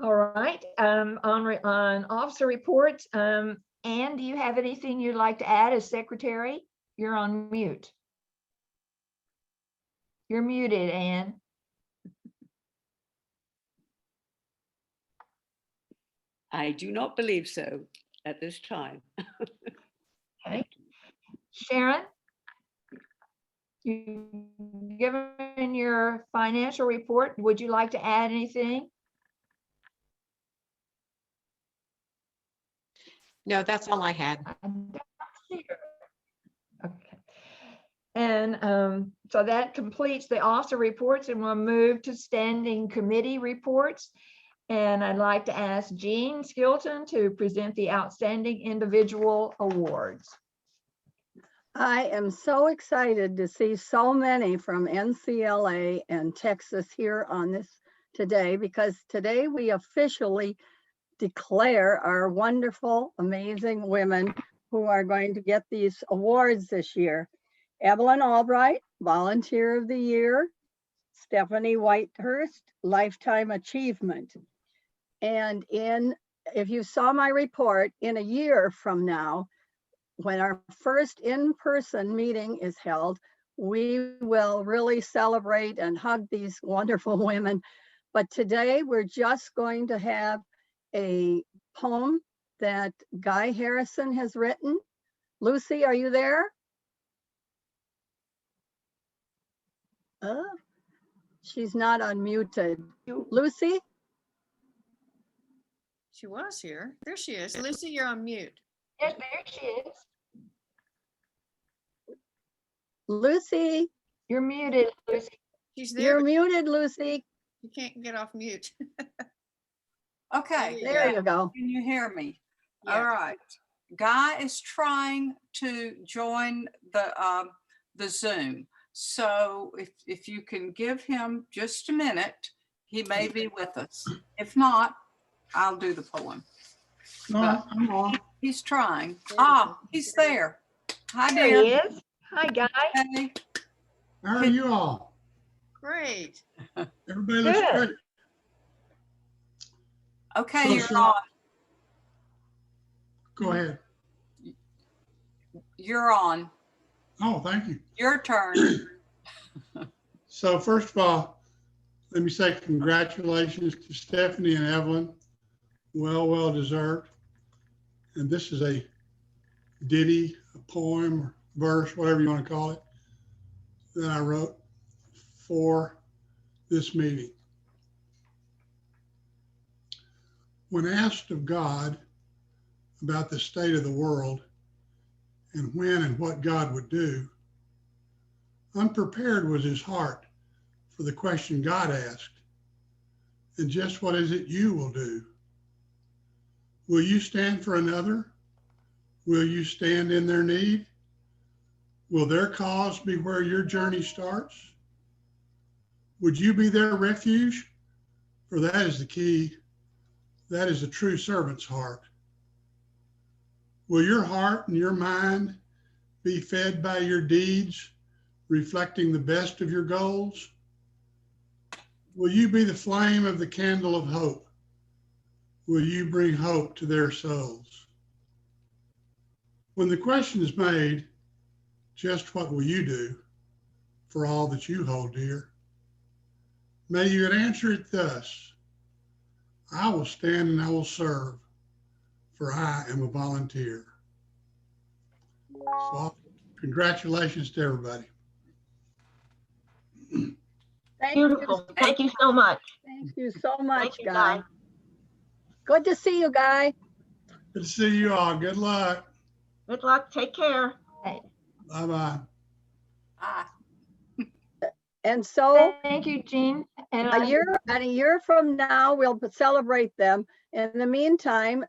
All right, on officer reports, Anne, do you have anything you'd like to add as secretary? You're on mute. You're muted, Anne. I do not believe so at this time. Okay. Sharon? You've given your financial report. Would you like to add anything? No, that's all I had. Okay. And so that completes the officer reports, and we'll move to standing committee reports. And I'd like to ask Jean Skilton to present the Outstanding Individual Awards. I am so excited to see so many from NCLA and Texas here on this today, because today we officially declare our wonderful, amazing women who are going to get these awards this year. Evelyn Albright, Volunteer of the Year. Stephanie Whitehurst, Lifetime Achievement. And if you saw my report, in a year from now, when our first in-person meeting is held, we will really celebrate and hug these wonderful women. But today we're just going to have a poem that Guy Harrison has written. Lucy, are you there? She's not unmuted. Lucy? She was here. There she is. Lucy, you're on mute. Yes, there she is. Lucy? You're muted, Lucy. She's there. You're muted, Lucy. You can't get off mute. Okay. There you go. Can you hear me? Yes. All right. Guy is trying to join the Zoom. So if you can give him just a minute, he may be with us. If not, I'll do the poem. No, I'm on. He's trying. Ah, he's there. Hi, There dear. he is. Hi, Guy. Hey. How are you all? Great. Everybody looks Good. great. Okay, So, you're sir, on. Go ahead. You're on. Oh, thank you. Your turn. So first of all, let me say congratulations to Stephanie and Evelyn. Well deserved. And this is a ditty, a poem, or verse, whatever you want to call it, that I wrote for this meeting. When asked of God about the state of the world and when and what God would do, unprepared was his heart for the question God asked. And just what is it you will do? Will you stand for another? Will you stand in their need? Will their cause be where your journey starts? Would you be their refuge? For that is the key. That is a true servant's heart. Will your heart and your mind be fed by your deeds, reflecting the best of your goals? Will you be the flame of the candle of hope? Will you bring hope to their souls? When the question is made, just what will you do for all that you hold dear? May you answer it thus: I will stand and I will serve, for I am a volunteer. So congratulations to everybody. Beautiful. Thank you so much. Thank you so much, Thank you, Guy. Guy. Good to see you, Guy. Good to see you all. Good luck. Good luck. Take care. Bye-bye. Ah. And so Thank you, Jean. And a year from now, we'll celebrate them. In the meantime,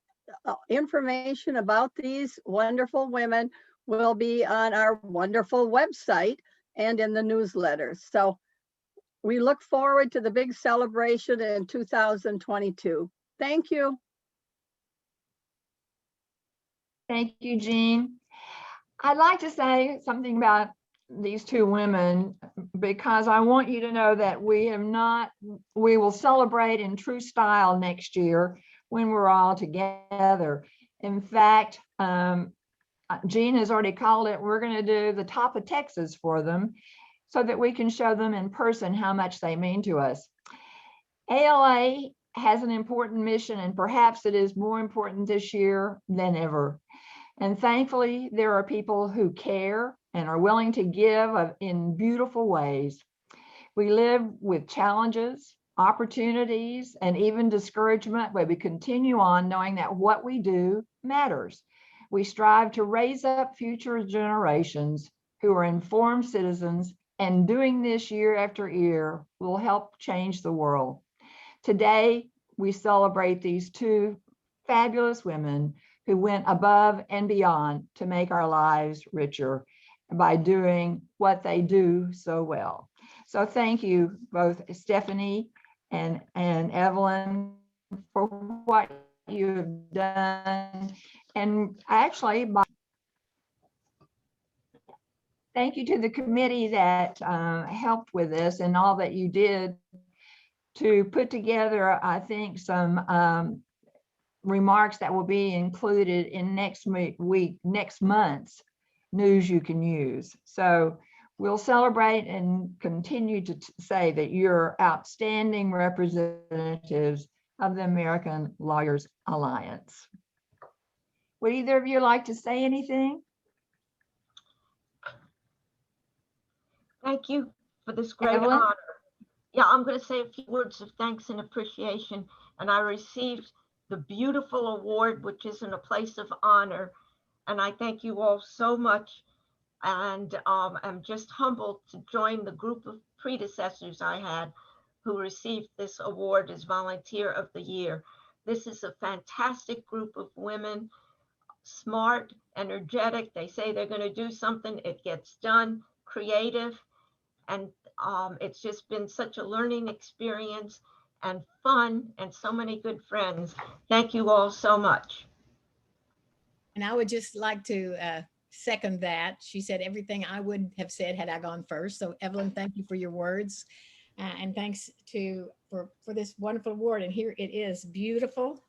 information about these wonderful women will be on our wonderful website and in the newsletters. So we look forward to the big celebration in 2022. Thank you. Thank you, Jean. I'd like to say something about these two women, because I want you to know that we will celebrate in true style next year when we're all together. In fact, Jean has already called it, we're going to do the top of Texas for them so that we can show them in person how much they mean to us. ALA has an important mission, and perhaps it is more important this year than ever. And thankfully, there are people who care and are willing to give in beautiful ways. We live with challenges, opportunities, and even discouragement, but we continue on knowing that what we do matters. We strive to raise up future generations who are informed citizens, and doing this year after year will help change the world. Today, we celebrate these two fabulous women who went above and beyond to make our lives richer by doing what they do so well. So thank you, both Stephanie and Evelyn, for what you have done. And actually, thank you to the committee that helped with this and all that you did to put together, I think, some remarks that will be included in next month's News You Can Use. So we'll celebrate and continue to say that you're outstanding representatives of the American Lawyers Alliance. Would either of you like to say anything? Thank you for this great Evelyn? honor. Yeah, I'm going to say a few words of thanks and appreciation. And I received the beautiful award, which is in a place of honor. And I thank you all so much. And I'm just humbled to join the group of predecessors I had who received this award as Volunteer of the Year. This is a fantastic group of women, smart, energetic. They say they're going to do something, it gets done, creative. And it's just been such a learning experience and fun and so many good friends. Thank you all so much. And I would just like to second that. She said everything I would have said had I gone first. So Evelyn, thank you for your words. And thanks for this wonderful award. And here it is, beautiful.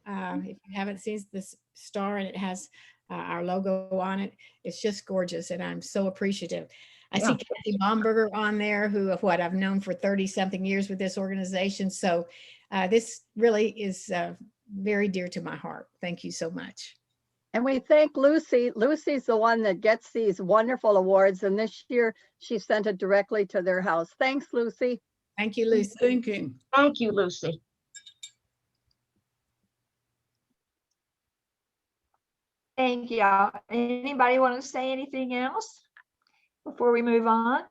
If you haven't seen this star and it has our logo on it, it's just gorgeous. And I'm so appreciative. I see Kathy Baumberger on there, who I've known for 30 something years with this organization. So this really is very dear to my heart. Thank you so much. And we thank Lucy. Lucy's the one that gets these wonderful awards. And this year she sent it directly to their house. Thanks, Lucy. Thank you, Lucy. Thinking. Thank you, Lucy. Thank y'all. Anybody want to say anything else before we move on?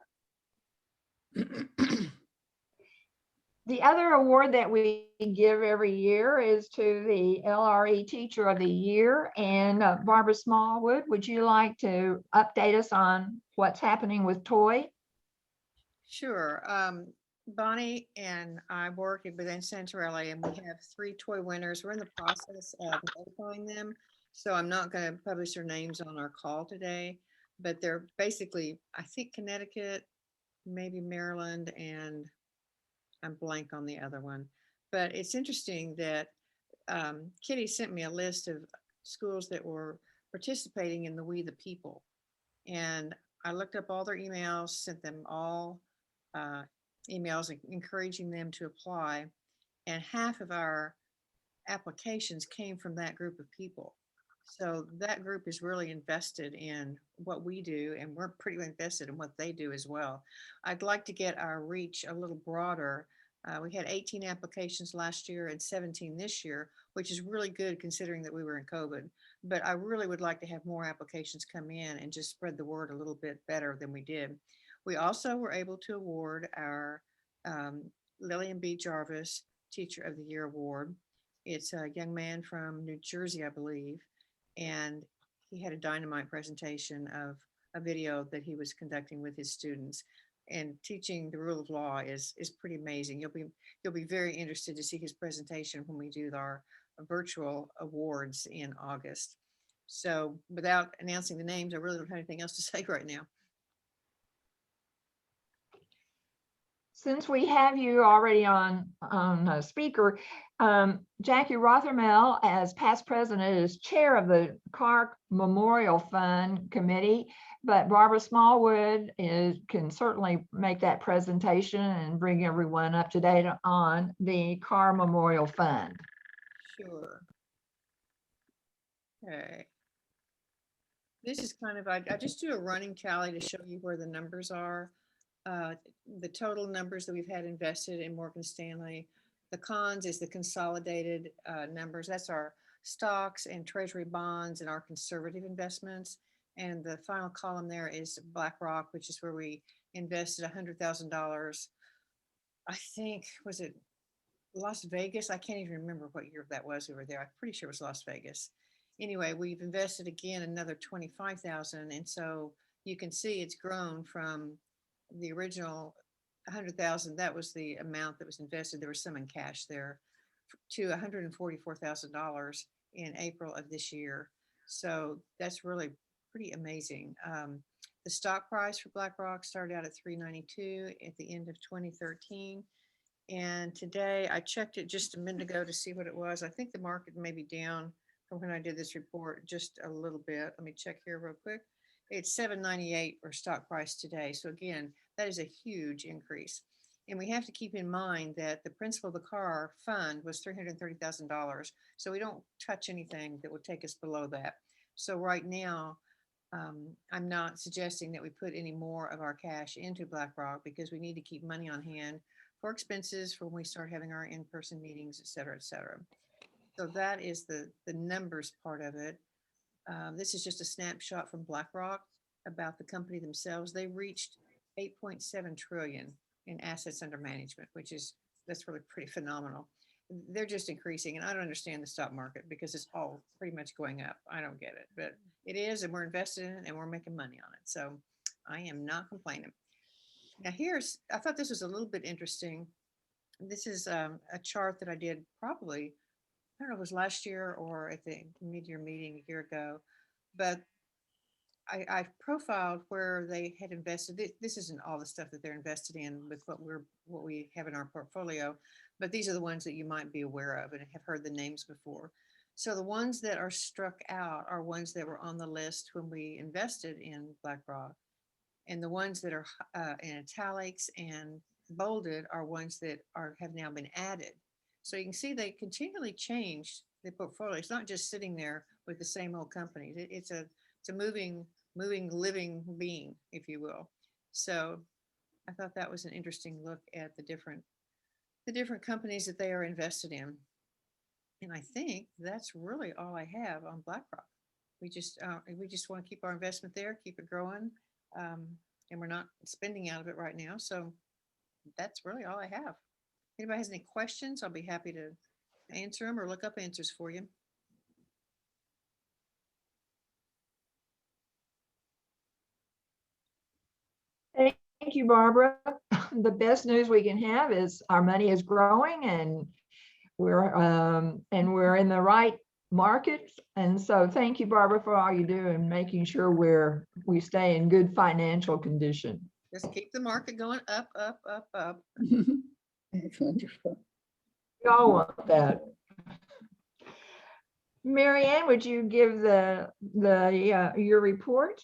The other award that we give every year is to the LRE Teacher of the Year. And Barbara Smallwood, would you like to update us on what's happening with Toy? Sure. Bonnie and I work within Centrelli, and we have 3 toy winners. We're in the process of notifying them, so I'm not going to publish their names on our call today, but they're basically, I think, Connecticut, maybe Maryland, and I'm blank on the other one. But it's interesting that Kitty sent me a list of schools that were participating in the We the People. And I looked up all their emails, sent them all emails encouraging them to apply. And half of our applications came from that group of people. So that group is really invested in what we do, and we're pretty invested in what they do as well. I'd like to get our reach a little broader. We had 18 applications last year and 17 this year, which is really good considering that we were in COVID. But I really would like to have more applications come in and just spread the word a little bit better than we did. We also were able to award our Lillian B. Jarvis Teacher of the Year Award. It's a young man from New Jersey, I believe. And he had a dynamite presentation of a video that he was conducting with his students. And teaching the rule of law is pretty amazing. You'll be very interested to see his presentation when we do our virtual awards in August. So without announcing the names, I really don't have anything else to say right now. since we have you already on speaker, Jackie Rothermel, as past president, is chair of the Carr Memorial Fund Committee, but Barbara Smallwood can certainly make that presentation and bring everyone up to date on the Carr Memorial Fund. Sure. Okay. This is kind of, I just do a running tally to show you where the numbers are. The total numbers that we've had invested in Morgan Stanley. The cons is the consolidated numbers. That's our stocks and treasury bonds and our conservative investments. And the final column there is BlackRock, which is where we invested $100,000. I think, was it Las Vegas? I can't even remember what year that was we were there. I'm pretty sure it was Las Vegas. Anyway, we've invested again another 25,000. And so you can see it's grown from the original 100,000. That was the amount that was invested. There was some in cash there, to $144,000 in April of this year. So that's really pretty amazing. The stock price for BlackRock started out at $392 at the end of 2013. And today I checked it just a minute ago to see what it was. I think the market may be down from when I did this report just a little bit. Let me check here real quick. It's $7.98 for stock price today. So again, that is a huge increase. And we have to keep in mind that the principal of the Carr fund was $330,000. So we don't touch anything that would take us below that. So right now, I'm not suggesting that we put any more of our cash into BlackRock because we need to keep money on hand for expenses for when we start having our in-person meetings, et cetera, et cetera. So that is the numbers part of it. This is just a snapshot from BlackRock about the company themselves. They reached 8.7 trillion in assets under management, that's really pretty phenomenal. They're just increasing, and I don't understand the stock market because it's all pretty much going up. I don't get it, but it is, and we're invested in it, and we're making money on it. So I am not complaining. Now I thought this was a little bit interesting. This is a chart that I did probably, I don't know if it was last year or at the mid-year meeting a year ago, but I profiled where they had invested. This isn't all the stuff that they're invested in with what we have in our portfolio, but these are the ones that you might be aware of and have heard the names before. So the ones that are struck out are ones that were on the list when we invested in BlackRock, and the ones that are in italics and bolded are ones that have now been added. So you can see they continually change the portfolio. It's not just sitting there with the same old companies. It's a moving, living being, if you will. So I thought that was an interesting look at the different companies that they are invested in. And I think that's really all I have on BlackRock. We just want to keep our investment there, keep it growing, and we're not spending out of it right now. So that's really all I have. If anybody has any questions, I'll be happy to answer them or look up answers for you. Thank you, Barbara. The best news we can have is our money is growing, and we're in the right markets. And so thank you, Barbara, for all you do and making sure we stay in good financial condition. Just keep the market going up, up, up, up. That's wonderful. We all want that. Mary Ann, would you give your report?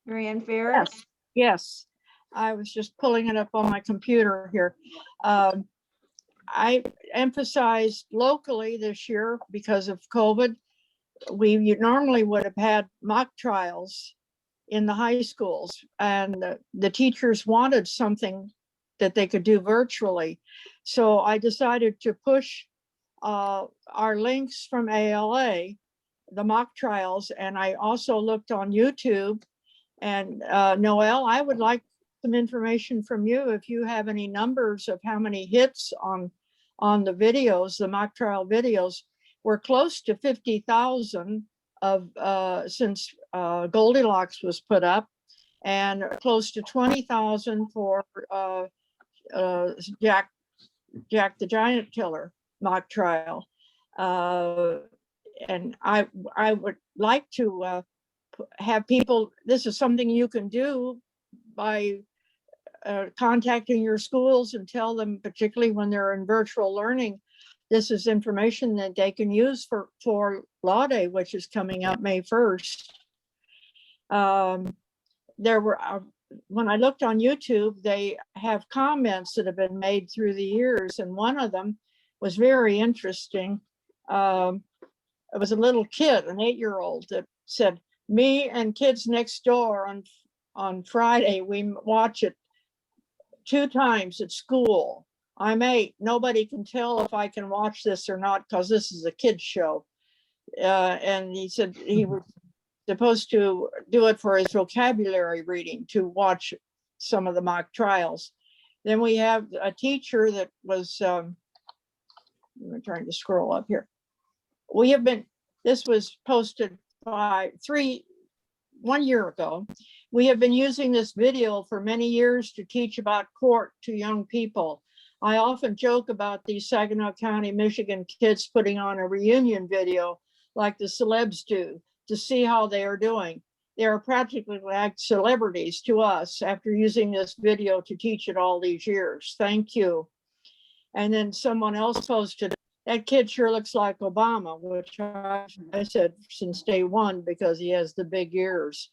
Mary Ann Ferris? Yes, I was just pulling it up on my computer here. I emphasized locally this year because of COVID. We normally would have had mock trials in the high schools, and the teachers wanted something that they could do virtually. So I decided to push our links from ALA, the mock trials, and I also looked on YouTube. And Noel, I would like some information from you if you have any numbers of how many hits on the videos, the mock trial videos. We're close to 50,000 since Goldilocks was put up, and close to 20,000 for Jack the Giant Killer mock trial. And I would like to have people, this is something you can do by contacting your schools and tell them, particularly when they're in virtual learning, this is information that they can use for Law Day, which is coming up May 1st. There were, when I looked on YouTube, they have comments that have been made through the years, and one of them was very interesting. It was a little kid, an 8-year-old, that said, "Me and kids next door on Friday, we watch it 2 times at school. I'm 8. Nobody can tell if I can watch this or not because this is a kid's show." And he said he was supposed to do it for his vocabulary reading, to watch some of the mock trials. Then we have a teacher that was, I'm trying to scroll up here. This was posted by 1 year ago. We have been using this video for many years to teach about court to young people. I often joke about these Saginaw County, Michigan kids putting on a reunion video like the celebs do to see how they are doing. They are practically like celebrities to us after using this video to teach it all these years. Thank you. And then someone else posted, "That kid sure looks like Obama," which I said since day one because he has the big ears.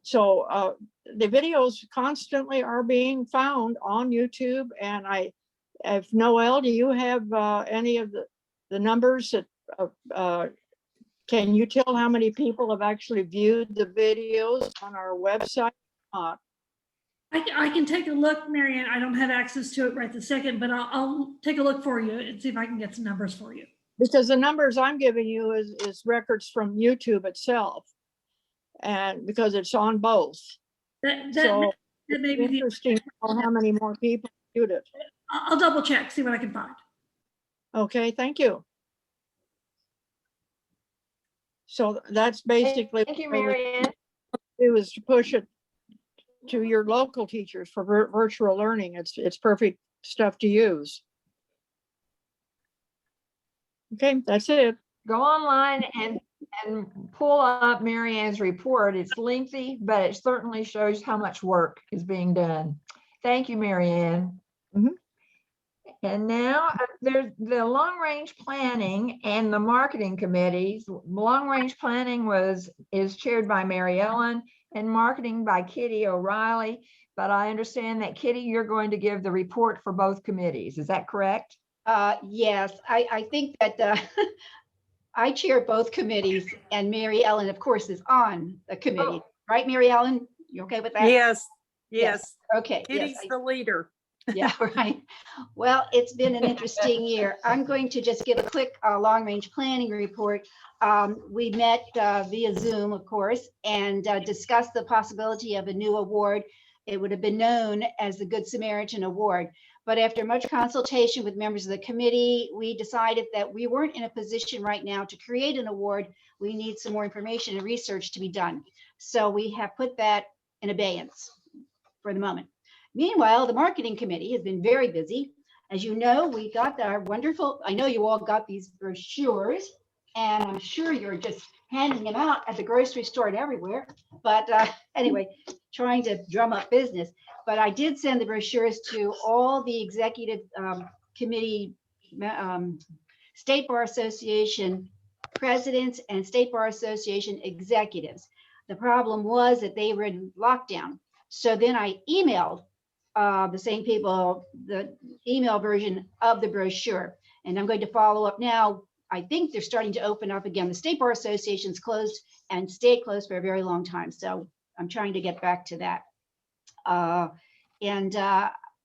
So the videos constantly are being found on YouTube. And if Noel, do you have any of the numbers that, can you tell how many people have actually viewed the videos on our website? I can take a look, Marianne. I don't have access to it right this second, but I'll take a look for you and see if I can get some numbers for you. Because the numbers I'm giving you is records from YouTube itself, and because it's on both. That may be interesting to know how many more people viewed it. I'll double check, see what I can find. Okay, thank you. So that's basically. Thank you, Marianne. It was to push it to your local teachers for virtual learning. It's perfect stuff to use. Okay, that's it. Go online and pull up Marianne's report. It's lengthy, but it certainly shows how much work is being done. Thank you, Marianne. And now there's the long-range planning and the marketing committees. Long-range planning is chaired by Mary Ellen and marketing by Kitty O'Reilly. But I understand that, Kitty, you're going to give the report for both committees. Is that correct? Yes, I think that I chair both committees, and Mary Ellen, of course, is on the committee. Right, Mary Ellen? You okay with that? Yes. Okay. Kitty's the leader. Yeah, right. Well, it's been an interesting year. I'm going to just give a quick long-range planning report. We met via Zoom, of course, and discussed the possibility of a new award. It would have been known as the Good Samaritan Award. But after much consultation with members of the committee, we decided that we weren't in a position right now to create an award. We need some more information and research to be done. So we have put that in abeyance for the moment. Meanwhile, the marketing committee has been very busy. As you know, we got our wonderful, I know you all got these brochures, and I'm sure you're just handing them out at the grocery store and everywhere. But anyway, trying to drum up business. But I did send the brochures to all the executive committee, State Bar Association presidents and State Bar Association executives. The problem was that they were in lockdown. So then I emailed the same people, the email version of the brochure. And I'm going to follow up now. I think they're starting to open up again. The State Bar Association's closed and stayed closed for a very long time. So I'm trying to get back to that.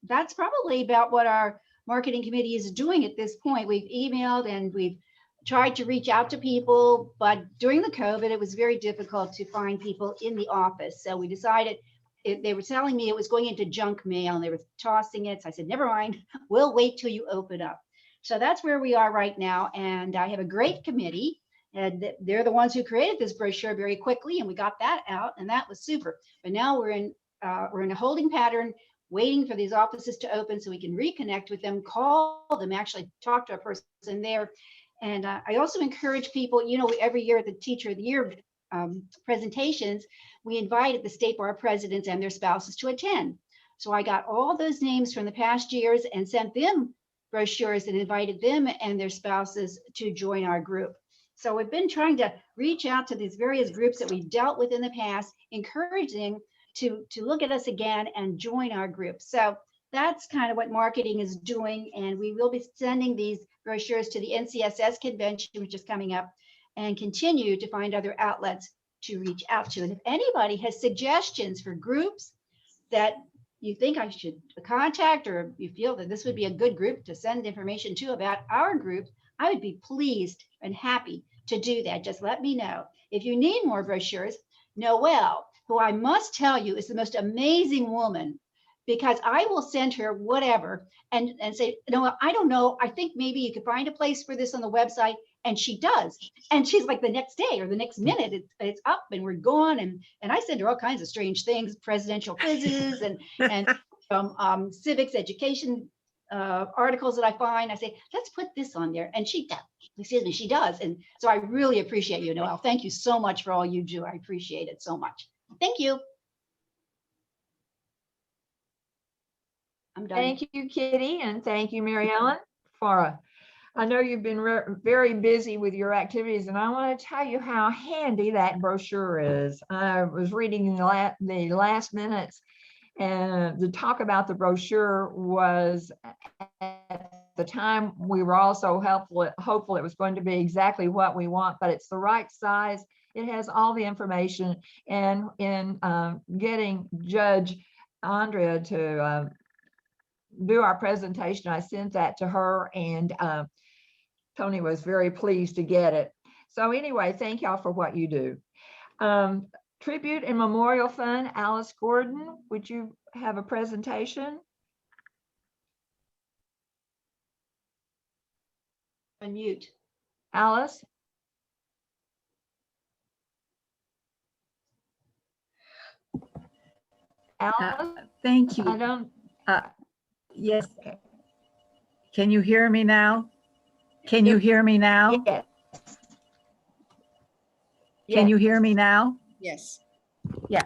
That's probably about what our marketing committee is doing at this point. We've emailed and we've tried to reach out to people, but during the COVID, it was very difficult to find people in the office. So we decided, they were telling me it was going into junk mail and they were tossing it. So I said, never mind, we'll wait till you open up. So that's where we are right now. And I have a great committee, and they're the ones who created this brochure very quickly, and we got that out, and that was super. But now we're in a holding pattern, waiting for these offices to open so we can reconnect with them, call them, actually talk to a person there. And I also encourage people, you know, every year at the Teacher of the Year presentations, we invited the State Bar presidents and their spouses to attend. So I got all those names from the past years and sent them brochures and invited them and their spouses to join our group. So we've been trying to reach out to these various groups that we've dealt with in the past, encouraging to look at us again and join our group. So that's kind of what marketing is doing. And we will be sending these brochures to the NCSS convention, which is coming up, and continue to find other outlets to reach out to. And if anybody has suggestions for groups that you think I should contact, or you feel that this would be a good group to send information to about our group, I would be pleased and happy to do that. Just let me know. If you need more brochures, Noelle, who I must tell you is the most amazing woman, because I will send her whatever and say, no, I don't know. I think maybe you could find a place for this on the website. And she does. And she's like the next day or the next minute, it's up and we're gone. And I send her all kinds of strange things, presidential quizzes and civics education articles that I find. I say, let's put this on there. And she does. And so I really appreciate you, Noelle. Thank you so much for all you do. I appreciate it so much. Thank you. I'm done. Thank you, Kitty, and thank you, Mary Ellen, for I know you've been very busy with your activities, and I want to tell you how handy that brochure is. I was reading the last minutes, and the talk about the brochure was at the time we were also hopeful it was going to be exactly what we want, but it's the right size. It has all the information, and in getting Judge Andrea to do our presentation, I sent that to her, and Tony was very pleased to get it. So anyway, thank y'all for what you do. Tribute and Memorial Fund, Alice Gordon, would you have a presentation? Unmute. Alice? Alice? Thank you. I don't. Yes. Can you hear me now? Can you hear me now? Yes. Can you hear me now? Yes. Yeah.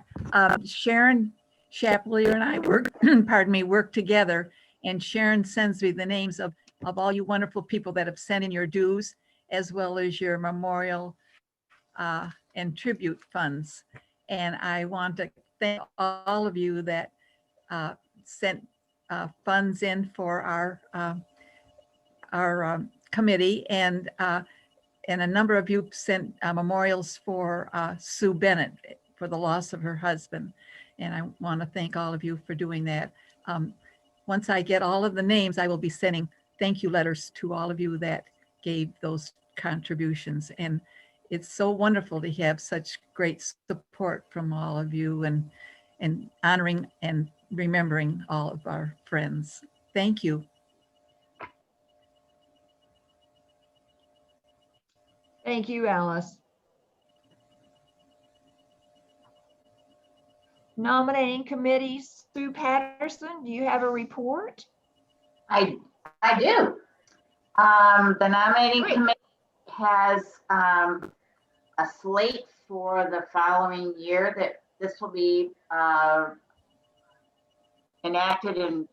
Sharon Chapelier and I work, pardon me, work together, and Sharon sends me the names of all you wonderful people that have sent in your dues, as well as your memorial and tribute funds. And I want to thank all of you that sent funds in for our committee, and a number of you sent memorials for Sue Bennett for the loss of her husband. And I want to thank all of you for doing that. Once I get all of the names, I will be sending thank you letters to all of you that gave those contributions. And it's so wonderful to have such great support from all of you, and honoring and remembering all of our friends. Thank you. Thank you, Alice. Nominating committee, Sue Patterson, do you have a report? I do. The nominating committee has a slate for the following year that this will be enacted in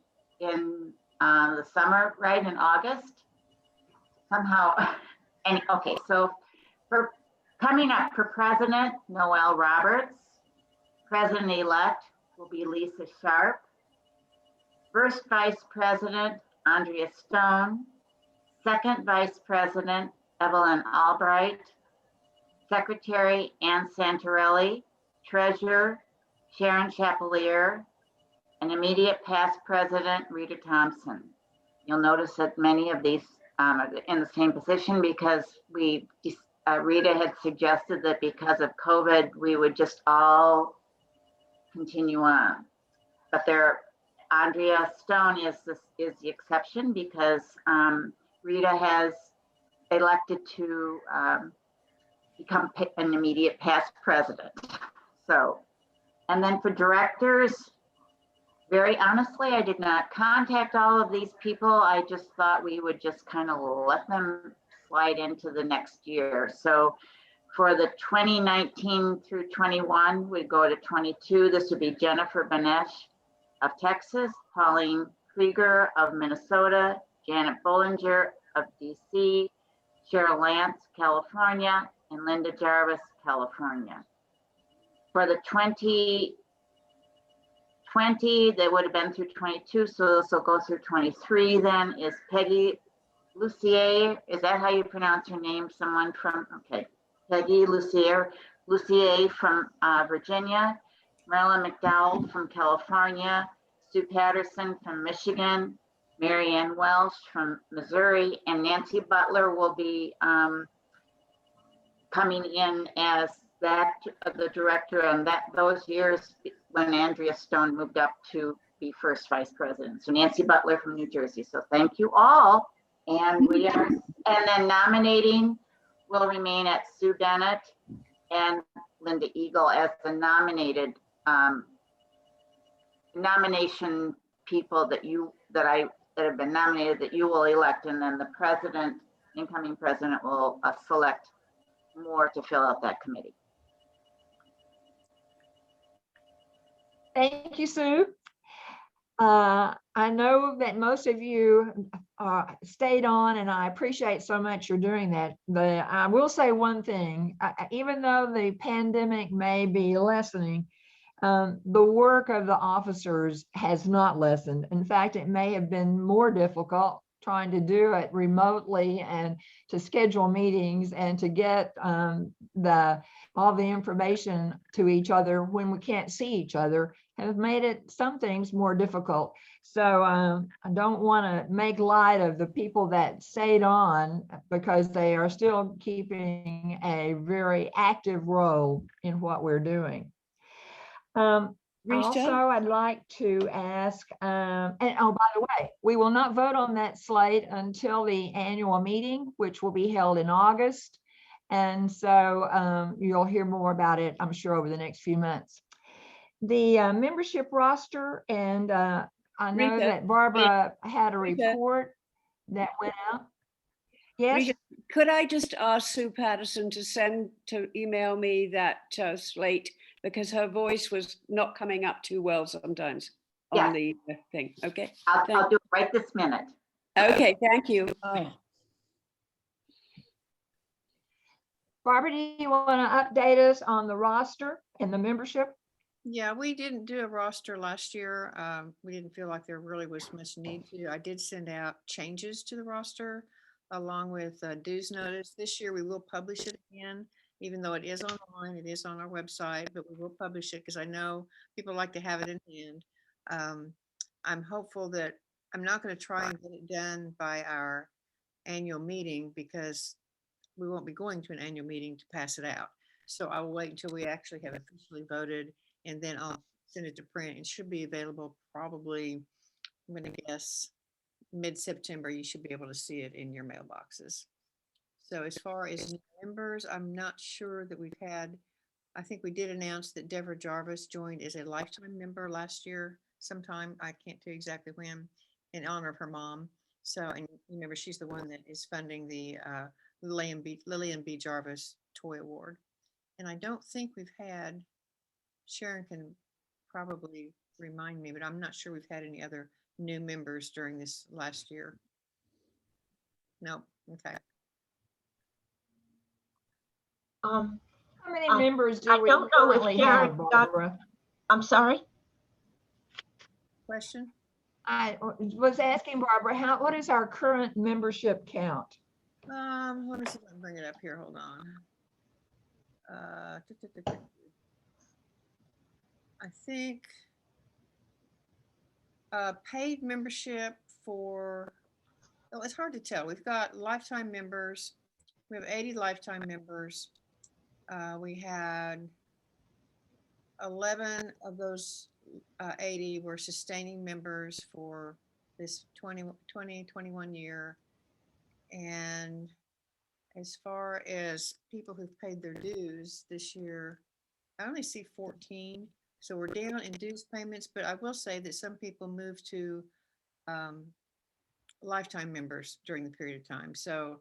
the summer, right, in August somehow. And okay, so for coming up for president, Noelle Roberts. President-elect will be Lisa Sharp. First vice president, Andrea Stone. Second vice president, Evelyn Albright. Secretary, Ann Santarelli. Treasurer, Sharon Chapelier. And immediate past president, Rita Thompson. You'll notice that many of these in the same position because Rita had suggested that because of COVID, we would just all continue on. But Andrea Stone is the exception because Rita has elected to become an immediate past president. So, and then for directors, very honestly, I did not contact all of these people. I just thought we would just kind of let them slide into the next year. So for the 2019 through 21, we go to 22. This would be Jennifer Benesh, of Texas, Pauline Krieger of Minnesota, Janet Bollinger of DC, Cheryl Lance, California, and Linda Jarvis, California. For the 2020, they would have been through 22, so this will go through 23 then, is Peggy Lucier. Is that how you pronounce her name? Someone from, okay. Peggy Lucier from Virginia, Marilyn McDowell from California, Sue Patterson from Michigan, Marianne Welsh from Missouri, and Nancy Butler will be coming in as the director on those years when Andrea Stone moved up to be first vice president. So Nancy Butler from New Jersey. So thank you all. And then nominating will remain at Sue Bennett and Linda Eagle as the nominated nomination people that have been nominated that you will elect, and then the incoming president will select more to fill out that committee. Thank you, Sue. I know that most of you stayed on, and I appreciate so much you're doing that. I will say one thing, even though the pandemic may be lessening, the work of the officers has not lessened. In fact, it may have been more difficult trying to do it remotely and to schedule meetings and to get all the information to each other when we can't see each other, have made it some things more difficult. So I don't want to make light of the people that stayed on, because they are still keeping a very active role in what we're doing. Also, I'd like to ask, and oh, by the way, we will not vote on that slate until the annual meeting, which will be held in August. And so you'll hear more about it, I'm sure, over the next few months. The membership roster, and I know Rita, that Barbara had a report that went out. Yes. Rita, could I just ask Sue Patterson to email me that slate, because her voice was not coming up too well sometimes on the thing. Okay. I'll do it right this minute. Okay, thank you. Barbara, do you want to update us on the roster and the membership? Yeah, we didn't do a roster last year. We didn't feel like there really was much need to. I did send out changes to the roster along with a dues notice. This year we will publish it again, even though it is online, it is on our website, but we will publish it because I know people like to have it in hand. I'm hopeful that I'm not going to try and get it done by our annual meeting, because we won't be going to an annual meeting to pass it out. So I will wait until we actually have officially voted, and then I'll send it to print. It should be available probably, I'm going to guess, mid-September. You should be able to see it in your mailboxes. So as far as new members, I'm not sure that we've had, I think we did announce that Deborah Jarvis joined as a lifetime member last year sometime. I can't tell you exactly when, in honor of her mom. So, and remember, she's the one that is funding the Lillian B. Jarvis Toy Award. And I don't think we've had, Sharon can probably remind me, but I'm not sure we've had any other new members during this last year. No, okay. How many members do we don't know if currently Sharon have, got- Barbara? I'm sorry? Question? I was asking Barbara, what is our current membership count? Let me see if I can bring it up here. Hold on. I think paid membership for, oh, it's hard to tell. We've got lifetime members. We have 80 lifetime members. We had 11 of those 80 were sustaining members for this 2021 year. And as far as people who've paid their dues this year, I only see 14. So we're down in dues payments, but I will say that some people moved to lifetime members during the period of time. So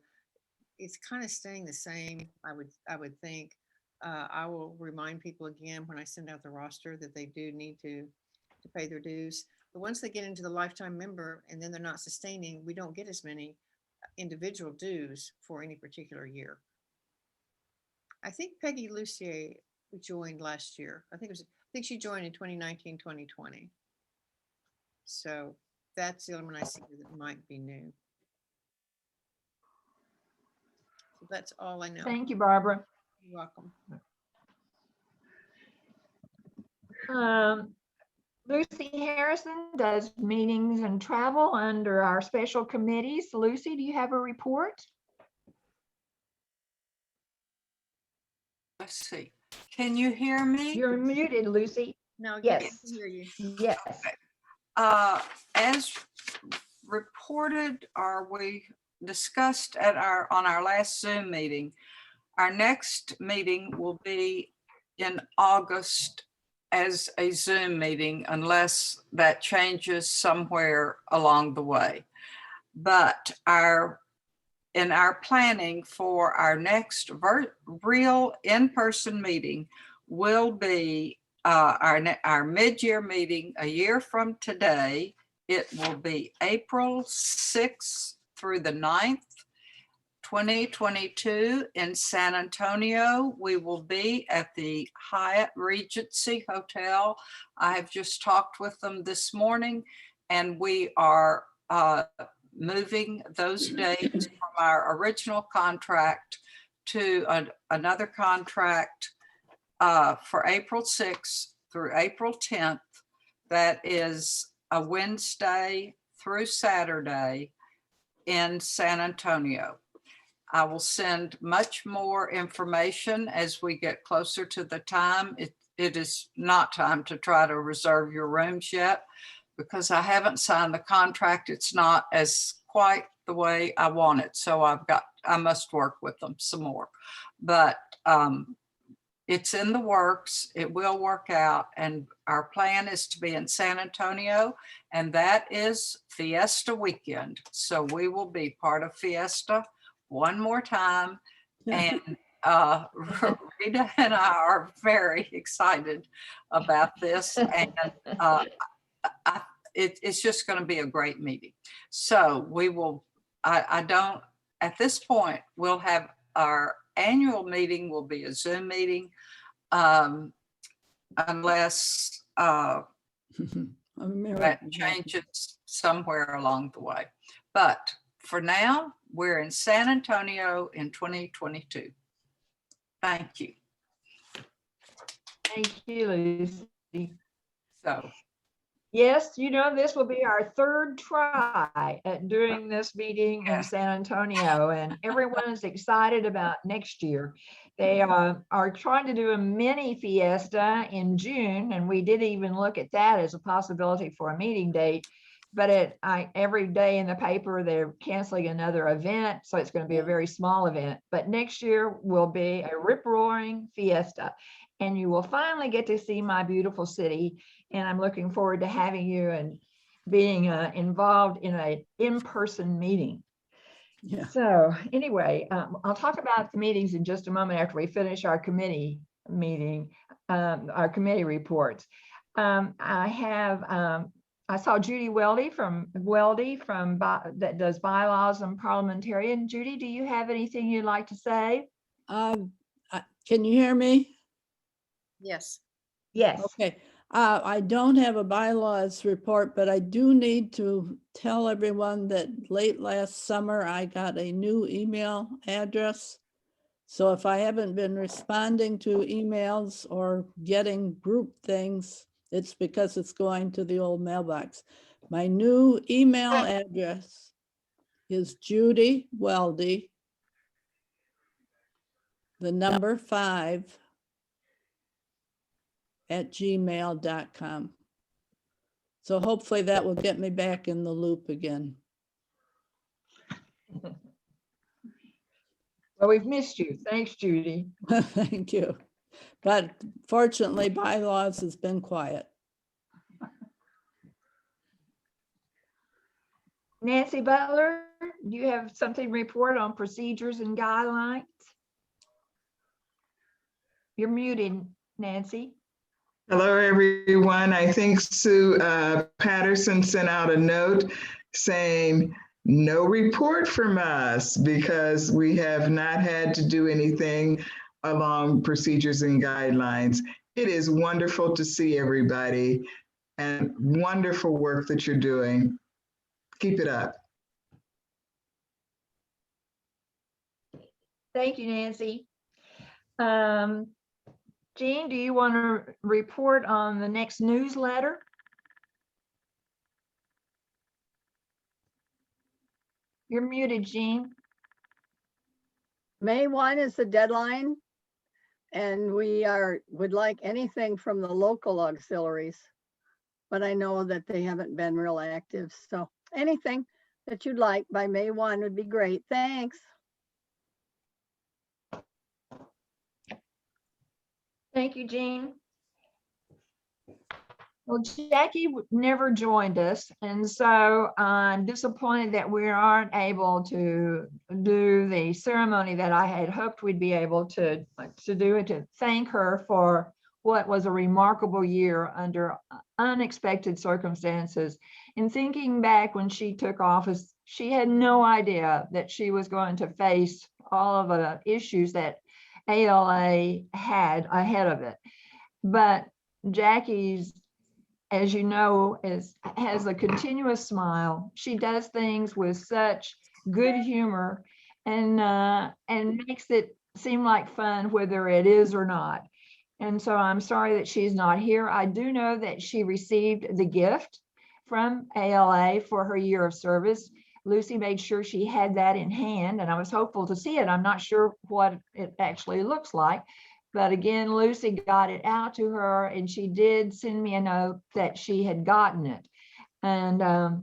it's kind of staying the same, I would think. I will remind people again when I send out the roster that they do need to to pay their dues. But once they get into the lifetime member and then they're not sustaining, we don't get as many individual dues for any particular year. I think Peggy Lucier joined last year. I think she joined in 2019, 2020. So that's the only one I see that might be new. So that's all I know. Thank you, Barbara. You're welcome. Lucy Harrison does meetings and travel under our special committees. Lucy, do you have a report? Let's see. Can you hear me? You're muted, Lucy. No, yes. I can hear you. Yes. As reported, or we discussed on our last Zoom meeting, our next meeting will be in August as a Zoom meeting, unless that changes somewhere along the way. But in our planning for our next real in-person meeting will be our mid-year meeting a year from today. It will be April 6th through the 9th, 2022 in San Antonio. We will be at the Hyatt Regency Hotel. I have just talked with them this morning, and we are moving those dates from our original contract to another contract for April 6th through April 10th. That is a Wednesday through Saturday in San Antonio. I will send much more information as we get closer to the time. It is not time to try to reserve your rooms yet because I haven't signed the contract. It's not as quite the way I want it. So I must work with them some more, but it's in the works. It will work out. And our plan is to be in San Antonio, and that is Fiesta weekend. So we will be part of Fiesta one more time. And Rita and I are very excited about this. And it's just going to be a great meeting. So we will, at this point, we'll have our annual meeting will be a Zoom meeting, unless that changes somewhere along the way. But for now, we're in San Antonio in 2022. Thank you. Thank you, Lucy. So, yes, this will be our third try at doing this meeting in San Antonio, and everyone is excited about next year. They are trying to do a mini fiesta in June, and we did even look at that as a possibility for a meeting date. But every day in the paper, they're canceling another event, so it's going to be a very small event. But next year will be a rip-roaring fiesta, and you will finally get to see my beautiful city. And I'm looking forward to having you and being involved in an in-person meeting. Yeah. So anyway, I'll talk about the meetings in just a moment after we finish our committee meeting, our committee reports. I saw Judy Weldy from that does bylaws and parliamentarian. Judy, do you have anything you'd like to say? Can you hear me? Yes. Yes. Okay. I don't have a bylaws report, but I do need to tell everyone that late last summer, I got a new email address. So if I haven't been responding to emails or getting group things, it's because it's going to the old mailbox. My new email address is Judy Weldy, the number 5 @gmail.com. So hopefully that will get me back in the loop again. Well, we've missed you. Thanks, Judy. Thank you. But fortunately, bylaws has been quiet. Nancy Butler, do you have something to report on procedures and guidelines? You're muted, Nancy. Hello, everyone. I think Sue Patterson sent out a note saying no report from us because we have not had to do anything along procedures and guidelines. It is wonderful to see everybody and wonderful work that you're doing. Keep it up. Thank you, Nancy. Jean, do you want to report on the next newsletter? You're muted, Jean. May 1 is the deadline. And we would like anything from the local auxiliaries. But I know that they haven't been real active. So anything that you'd like by May 1 would be great. Thanks. Thank you, Jean. Well, Jackie never joined us, and so I'm disappointed that we aren't able to do the ceremony that I had hoped we'd be able to do it, to thank her for what was a remarkable year under unexpected circumstances. In thinking back when she took office, she had no idea that she was going to face all of the issues that ALA had ahead of it. But Jackie's, as you know, has a continuous smile. She does things with such good humor and makes it seem like fun, whether it is or not. And so I'm sorry that she's not here. I do know that she received the gift from ALA for her year of service. Lucy made sure she had that in hand, and I was hopeful to see it. I'm not sure what it actually looks like. But again, Lucy got it out to her, and she did send me a note that she had gotten it. And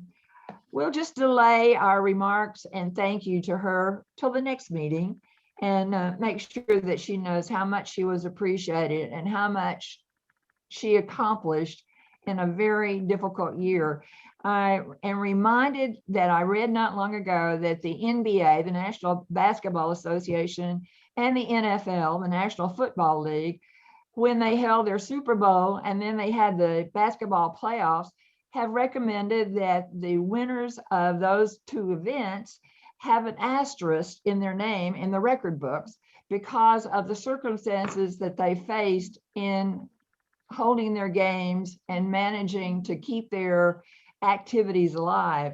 we'll just delay our remarks and thank you to her till the next meeting, and make sure that she knows how much she was appreciated and how much she accomplished in a very difficult year. I am reminded that I read not long ago that the NBA, the National Basketball Association, and the NFL, the National Football League, when they held their Super Bowl and then they had the basketball playoffs, have recommended that the winners of those two events have an asterisk in their name in the record books because of the circumstances that they faced in holding their games and managing to keep their activities alive.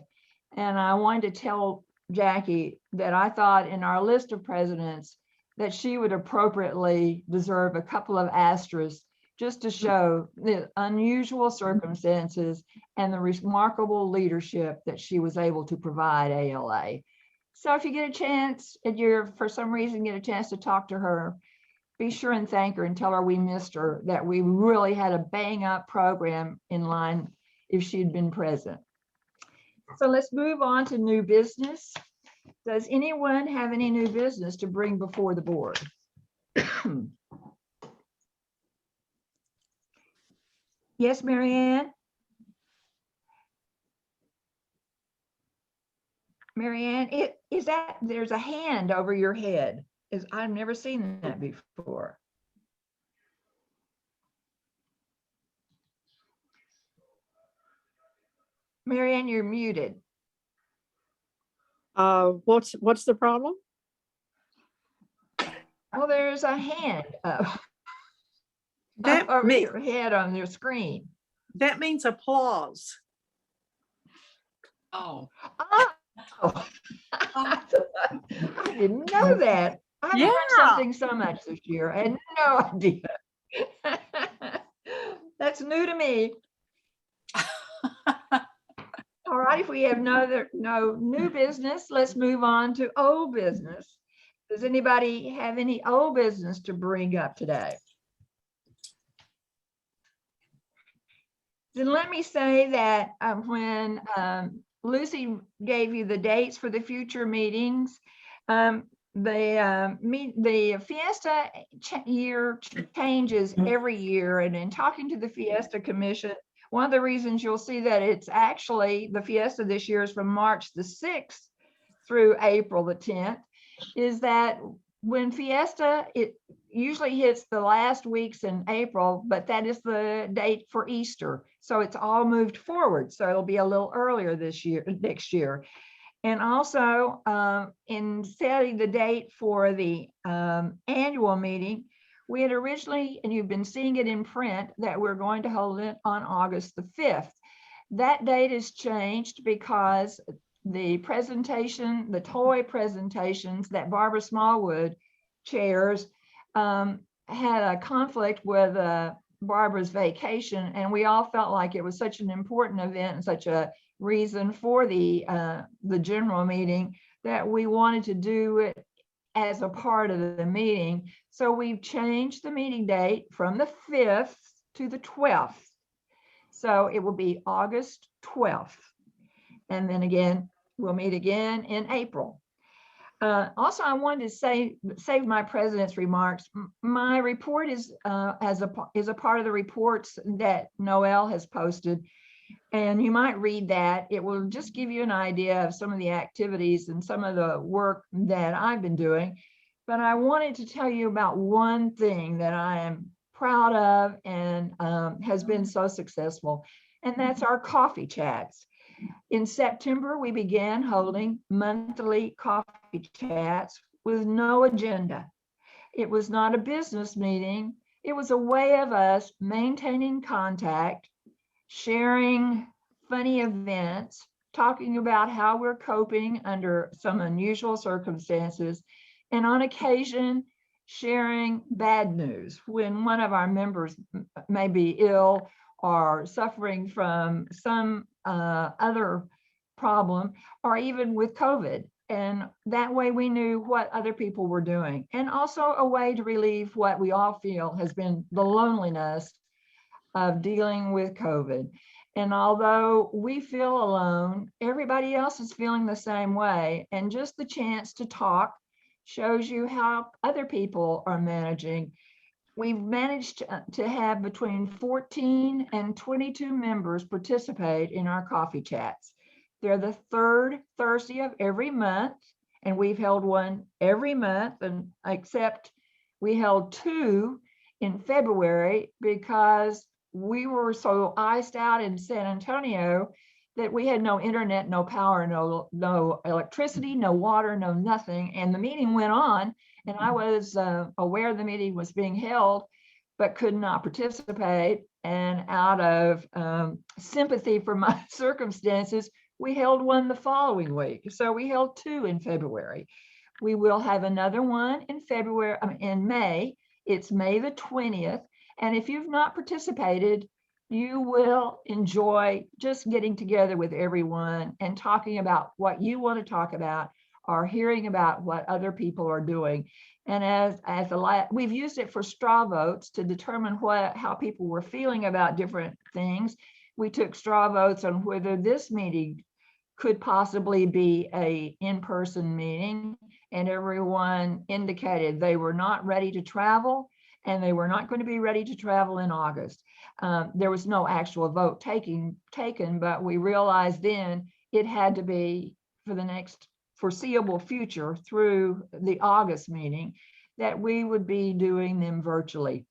And I wanted to tell Jackie that I thought in our list of presidents that she would appropriately deserve a couple of asterisks just to show the unusual circumstances and the remarkable leadership that she was able to provide ALA. So if you get a chance and you're for some reason get a chance to talk to her, be sure and thank her and tell her we missed her, that we really had a bang up program in line if she'd been present. So let's move on to new business. Does anyone have any new business to bring before the board? Yes, Marianne? Marianne, is that there's a hand over your head? I've never seen that before. Marianne, you're muted. What's the problem? Well, there's a hand up over your head on your screen. That means applause. Oh. Oh. I didn't know that. I learned something so much this year. I had no idea. That's new to me. All right, if we have no new business, let's move on to old business. Does anybody have any old business to bring up today? Then let me say that when Lucy gave you the dates for the future meetings, the Fiesta year changes every year, and in talking to the Fiesta Commission, one of the reasons you'll see that it's actually the Fiesta this year is from March the 6th through April the 10th, is that when Fiesta, it usually hits the last weeks in April, but that is the date for Easter. So it's all moved forward. So it'll be a little earlier next year. And also in setting the date for the annual meeting, we had originally, and you've been seeing it in print, that we're going to hold it on August the 5th. That date is changed because the presentation, the toy presentations that Barbara Smallwood chairs had a conflict with Barbara's vacation, and we all felt like it was such an important event and such a reason for the general meeting that we wanted to do it as a part of the meeting. So we've changed the meeting date from the 5th to the 12th. So it will be August 12th. And then again, we'll meet again in April. Also, I wanted to save my president's remarks. My report is a part of the reports that Noel has posted, and you might read that. It will just give you an idea of some of the activities and some of the work that I've been doing. But I wanted to tell you about one thing that I am proud of and has been so successful, and that's our coffee chats. In September, we began holding monthly coffee chats with no agenda. It was not a business meeting. It was a way of us maintaining contact, sharing funny events, talking about how we're coping under some unusual circumstances, and on occasion, sharing bad news when one of our members may be ill or suffering from some other problem, or even with COVID. And that way we knew what other people were doing. And also a way to relieve what we all feel has been the loneliness of dealing with COVID. And although we feel alone, everybody else is feeling the same way. And just the chance to talk shows you how other people are managing. We've managed to have between 14 and 22 members participate in our coffee chats. They're the third Thursday of every month, and we've held one every month, and except we held two in February because we were so iced out in San Antonio that we had no internet, no power, no electricity, no water, no nothing. And the meeting went on, and I was aware the meeting was being held, but could not participate. And out of sympathy for my circumstances, we held one the following week. So we held two in February. We will have another one in February, in May. It's May the 20th. And if you've not participated, you will enjoy just getting together with everyone and talking about what you want to talk about, or hearing about what other people are doing. And we've used it for straw votes to determine how people were feeling about different things. We took straw votes on whether this meeting could possibly be an in-person meeting, and everyone indicated they were not ready to travel, and they were not going to be ready to travel in August. There was no actual vote taken, but we realized then it had to be for the next foreseeable future through the August meeting that we would be doing them virtually.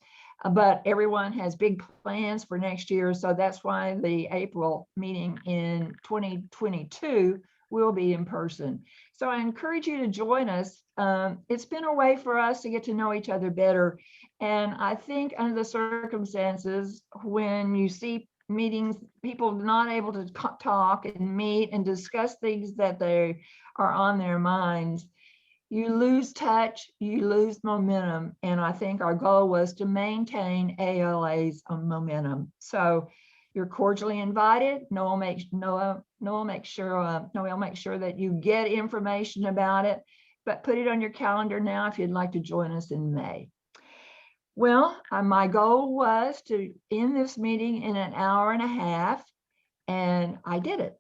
But everyone has big plans for next year, so that's why the April meeting in 2022 will be in person. So I encourage you to join us. It's been a way for us to get to know each other better. And I think under the circumstances, when you see meetings, people not able to talk and meet and discuss things that they are on their minds, you lose touch, you lose momentum. And I think our goal was to maintain ALA's momentum. So you're cordially invited. Noel makes sure that you get information about it, but put it on your calendar now if you'd like to join us in May. Well, my goal was to end this meeting in an hour and a half, and I did it.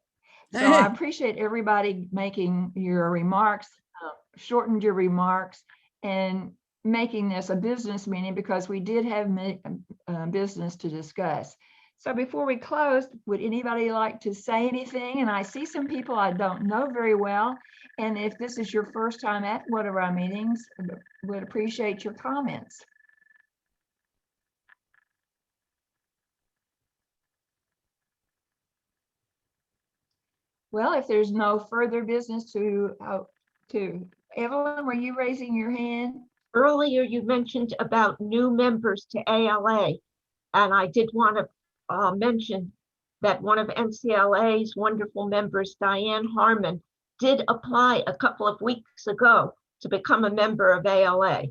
So I appreciate everybody making your remarks, shortened your remarks, and making this a business meeting, because we did have business to discuss. So before we close, would anybody like to say anything? And I see some people I don't know very well. And if this is your first time at one of our meetings, would appreciate your comments. Well, if there's no further business to Evelyn, were you raising your hand? Earlier, you mentioned about new members to ALA, and I did want to mention that one of NCLA's wonderful members, Diane Harmon, did apply a couple of weeks ago to become a member of ALA,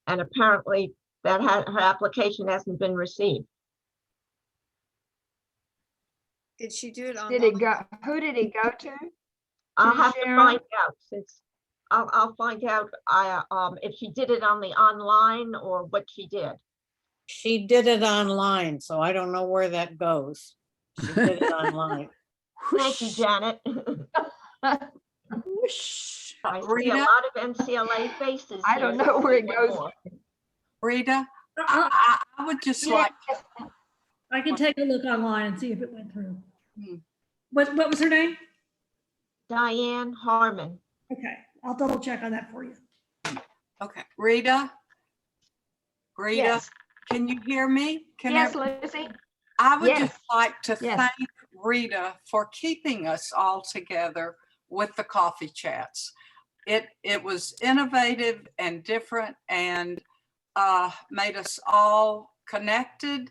and apparently that her application hasn't been received. Did she do it on? Did it go? Who did it go to? I'll have Sharon? to find out since I'll find out if she did it on the online or what she did. She did it online, so I don't know where that goes. She did it online. Thank you, Janet. I see a Rita? lot of NCLA faces. I don't here. know where it goes. Rita, I would just like, I can take a look online and see if it went through. Hmm. What was her name? Diane Harmon. Okay, I'll double check on that for you. okay, Rita? Rita, Yes. can you hear me? Can Yes, I- Lizzie. I would Yes. just like to Yes. thank Rita for keeping us all together with the coffee chats. It was innovative and different and made us all connected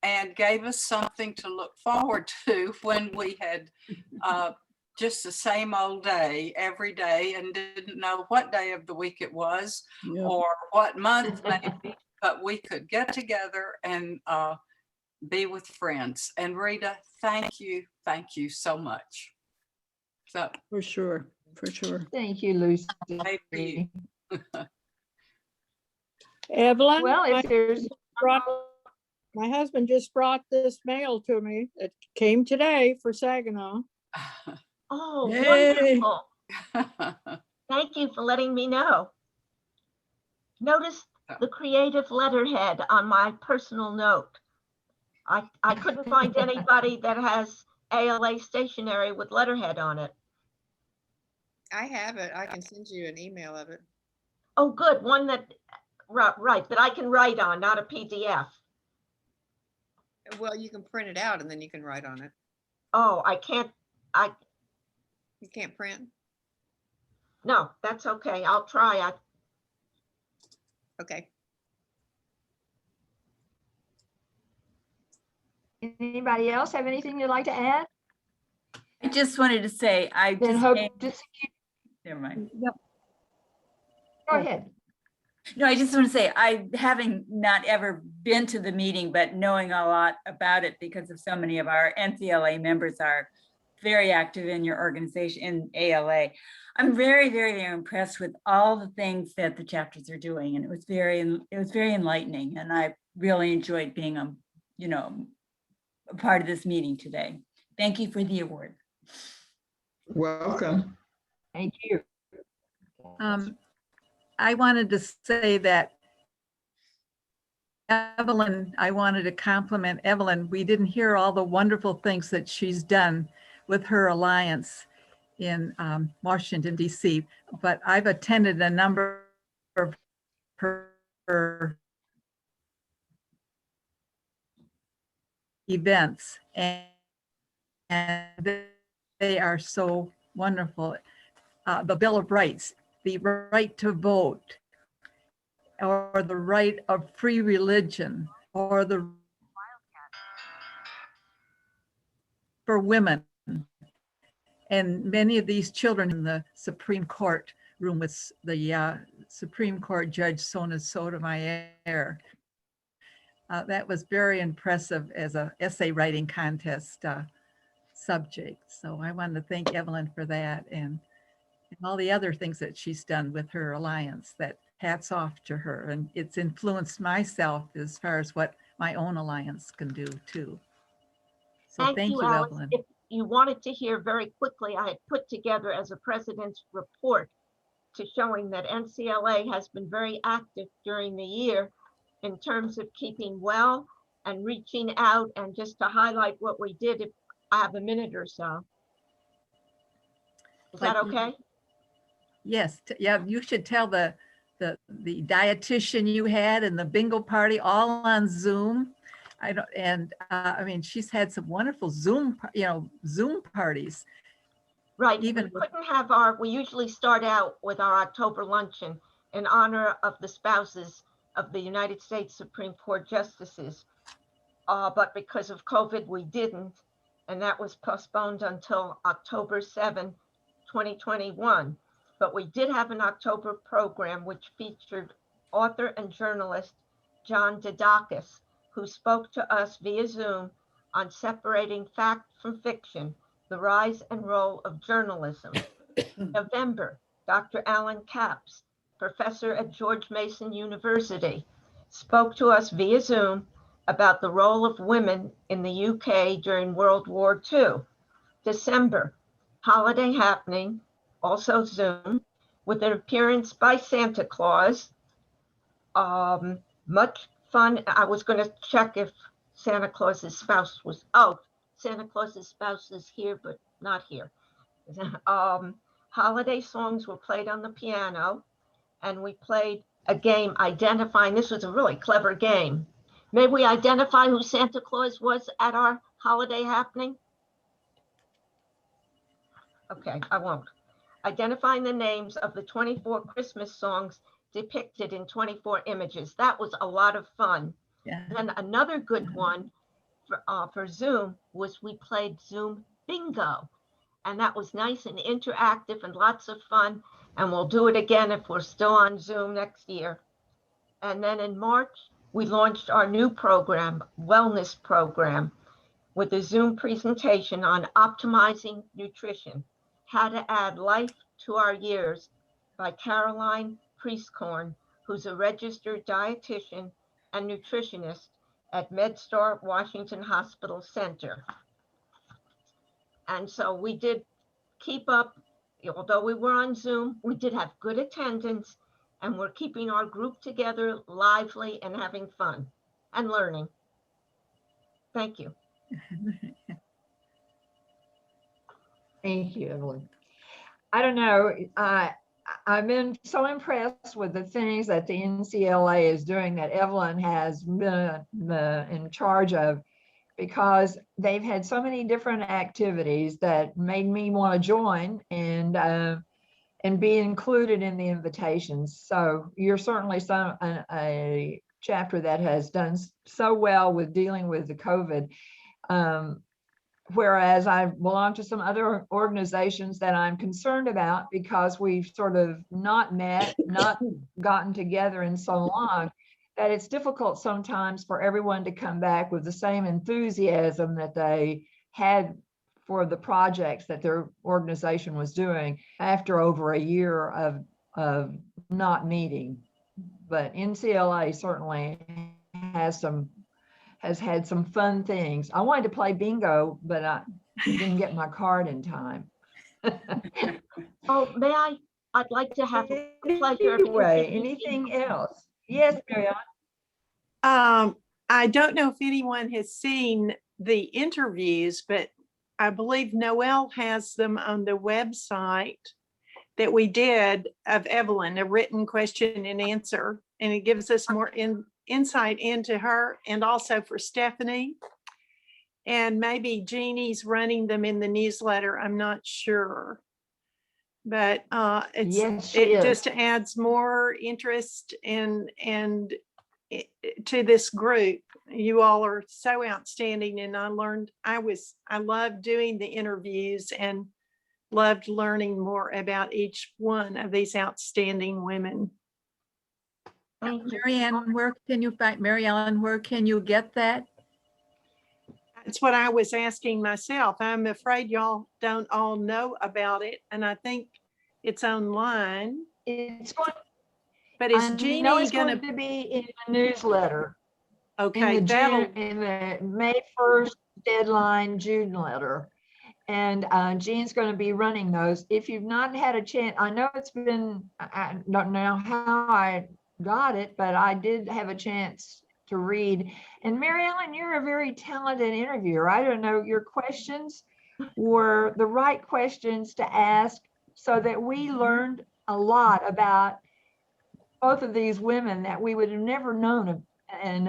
and gave us something to look forward to when we had just the same old day every day and didn't know what day of the week it was Yep. or what month maybe, but we could get together and be with friends. And Rita, thank you so much. So For sure, for sure. Thank you, Lucy. maybe Evelyn, Well, if there's my husband just brought this mail to me. It came today for Saginaw. Oh, Yay. wonderful. Thank you for letting me know. Notice the creative letterhead on my personal note. I couldn't find anybody that has ALA stationery with letterhead on it. I have it. I can send you an email of it. Oh, good. One that, right, that I can write on, not a PDF. Well, you can print it out and then you can write on it. Oh, I can't, You can't print? no, that's okay. I'll try. Okay. anybody else have anything you'd like to add? I just wanted to say, I Then just, hope came- to see you. never mind. Go ahead. No, I just want to say, I having not ever been to the meeting, but knowing a lot about it because of so many of our NCLA members are very active in your organization in ALA. I'm very, very impressed with all the things that the chapters are doing. And it was very enlightening. And I really enjoyed being a part of this meeting today. Thank you for the award. Welcome. Thank you. I wanted to say that Evelyn, I wanted to compliment Evelyn. We didn't hear all the wonderful things that she's done with her alliance in Washington, D.C., but I've attended a number of her events, and they are so wonderful. The Bill of Rights, the right to vote, or the right of free religion, or the for women. And many of these children in the Supreme Court room with the Supreme Court Judge Sona Sotomayor. That was very impressive as an essay writing contest subject. So I want to thank Evelyn for that and all the other things that she's done with her alliance. That hats off to her, and it's influenced myself as far as what my own alliance can do too. So thank you, Alice. Evelyn. If you wanted to hear very quickly, I had put together as a president's report to showing that NCLA has been very active during the year in terms of keeping well and reaching out and just to highlight what we did if I have a minute or so. Is that okay? Yes, yeah, you should tell the dietitian you had and the bingo party all on Zoom. I mean, she's had some wonderful Zoom parties. Right, Even we couldn't have we usually start out with our October luncheon in honor of the spouses of the United States Supreme Court justices. But because of COVID, we didn't, and that was postponed until October 7, 2021. But we did have an October program which featured author and journalist John Didakis, who spoke to us via Zoom on separating fact from fiction, the rise and role of journalism. November, Dr. Alan Capps, professor at George Mason University, spoke to us via Zoom about the role of women in the UK during World War II. December, holiday happening, also Zoom, with an appearance by Santa Claus. Much fun. I was going to check if Santa Claus's spouse was, Santa Claus's spouse is here, but not here. Holiday songs were played on the piano, and we played a game identifying, this was a really clever game. May we identify who Santa Claus was at our holiday happening? Okay, I won't. Identifying the names of the 24 Christmas songs depicted in 24 images. That was a lot of fun. Yeah. And another good one for Zoom was we played Zoom bingo. And that was nice and interactive and lots of fun. And we'll do it again if we're still on Zoom next year. And then in March, we launched our new program, wellness program, with a Zoom presentation on optimizing nutrition, how to add life to our years, by Caroline Priestcorn, who's a registered dietitian and nutritionist at MedStar Washington Hospital Center. And so we did keep up, although we were on Zoom, we did have good attendance, and we're keeping our group together lively and having fun and learning. Thank you. Thank you, Evelyn. I don't know, I've been so impressed with the things that the NCLA is doing that Evelyn has been in charge of, because they've had so many different activities that made me want to join and be included in the invitations. So you're certainly a chapter that has done so well with dealing with the COVID. Whereas I belong to some other organizations that I'm concerned about because we've sort of not met, not gotten together in so long, that it's difficult sometimes for everyone to come back with the same enthusiasm that they had for the projects that their organization was doing after over a year of not meeting. But NCLA certainly has had some fun things. I wanted to play bingo, but I didn't get my card in time. Oh, may I? I'd like to have a pleasure. Anyway, anything else? Yes, Marianne. I don't know if anyone has seen the interviews, but I believe Noel has them on the website that we did of Evelyn, a written question and answer, and it gives us more insight into her, and also for Stephanie. And maybe Jeannie's running them in the newsletter, I'm not sure. But it just adds more interest and to this group. You all are so outstanding, and I loved doing the interviews and loved learning more about each one of these outstanding women. Marianne, where can you find, Mary Ellen, where can you get that? That's what I was asking myself. I'm afraid y'all don't all know about it, and I think it's online. It's going, but is Jeannie going to be in the newsletter? Okay, in the May 1st deadline June letter. And Jean's going to be running those. If you've not had a chance, I know it's been, I don't know how I got it, but I did have a chance to read. And Mary Ellen, you're a very talented interviewer. I don't know, your questions were the right questions to ask so that we learned a lot about both of these women that we would have never known of. And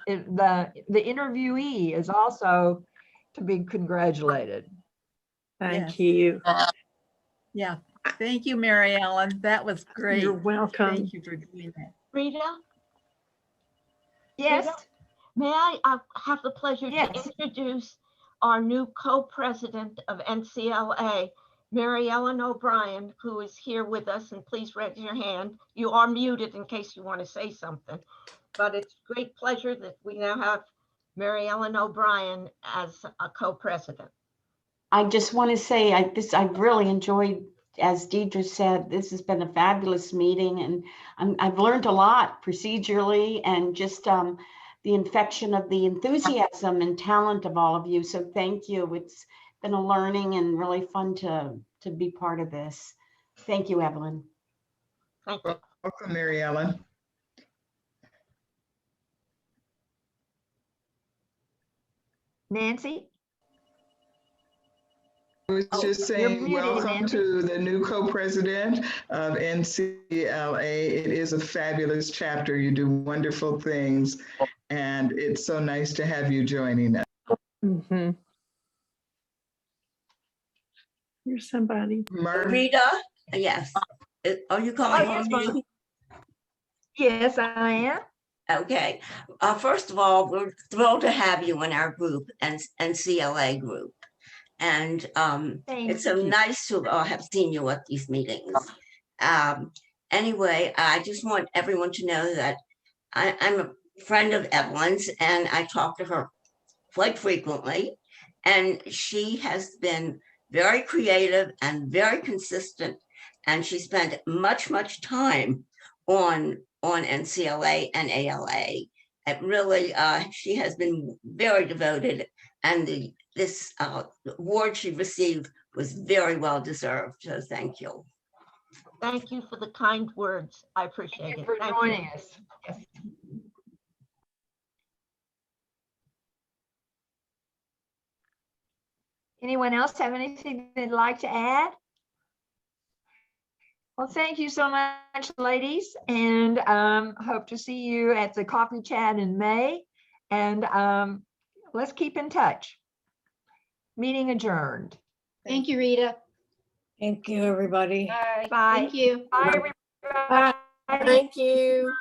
the interviewee is also to be congratulated. Thank Yes. you. Yeah, thank you, Mary Ellen. That was great. You're welcome. Thank you for doing that. Rita? Yes. Rita, may I have the pleasure Yes. to introduce our new co-president of NCLA, Mary Ellen O'Brien, who is here with us, and please raise your hand. You are muted in case you want to say something, but it's a great pleasure that we now have Mary Ellen O'Brien as a co-president. I just want to say I've really enjoyed, as Deidre said, this has been a fabulous meeting, and I've learned a lot procedurally and just the infection of the enthusiasm and talent of all of you. So thank you. It's been a learning and really fun to be part of this. Thank you, Evelyn. Thank you. Welcome, Mary Ellen. Nancy? I was just saying, muted, welcome Nancy. to the new co-president of NCLA. It is a fabulous chapter. You do wonderful things, and it's so nice to have you joining us. Mhm. Here's somebody. Rita, yes. Are you calling yes, on me? Bonnie. Yes, I am. Okay. First of all, we're thrilled to have you in our group and NCLA group. And it's so nice to have seen you at these meetings. Anyway, I just want everyone to know that I'm a friend of Evelyn's, and I talk to her quite frequently. And she has been very creative and very consistent. And she spent much time on NCLA and ALA. It really, she has been very devoted, and this award she received was very well deserved. So thank you. Thank you for the kind words. I appreciate it. For Thank joining you. us. Yes. Anyone else have anything they'd like to add? Well, thank you so much, ladies, and hope to see you at the coffee chat in May. And let's keep in touch. Meeting adjourned. Thank you, Rita. Thank you, everybody. Bye. Bye. Thank you. Bye, everybody. Thank you.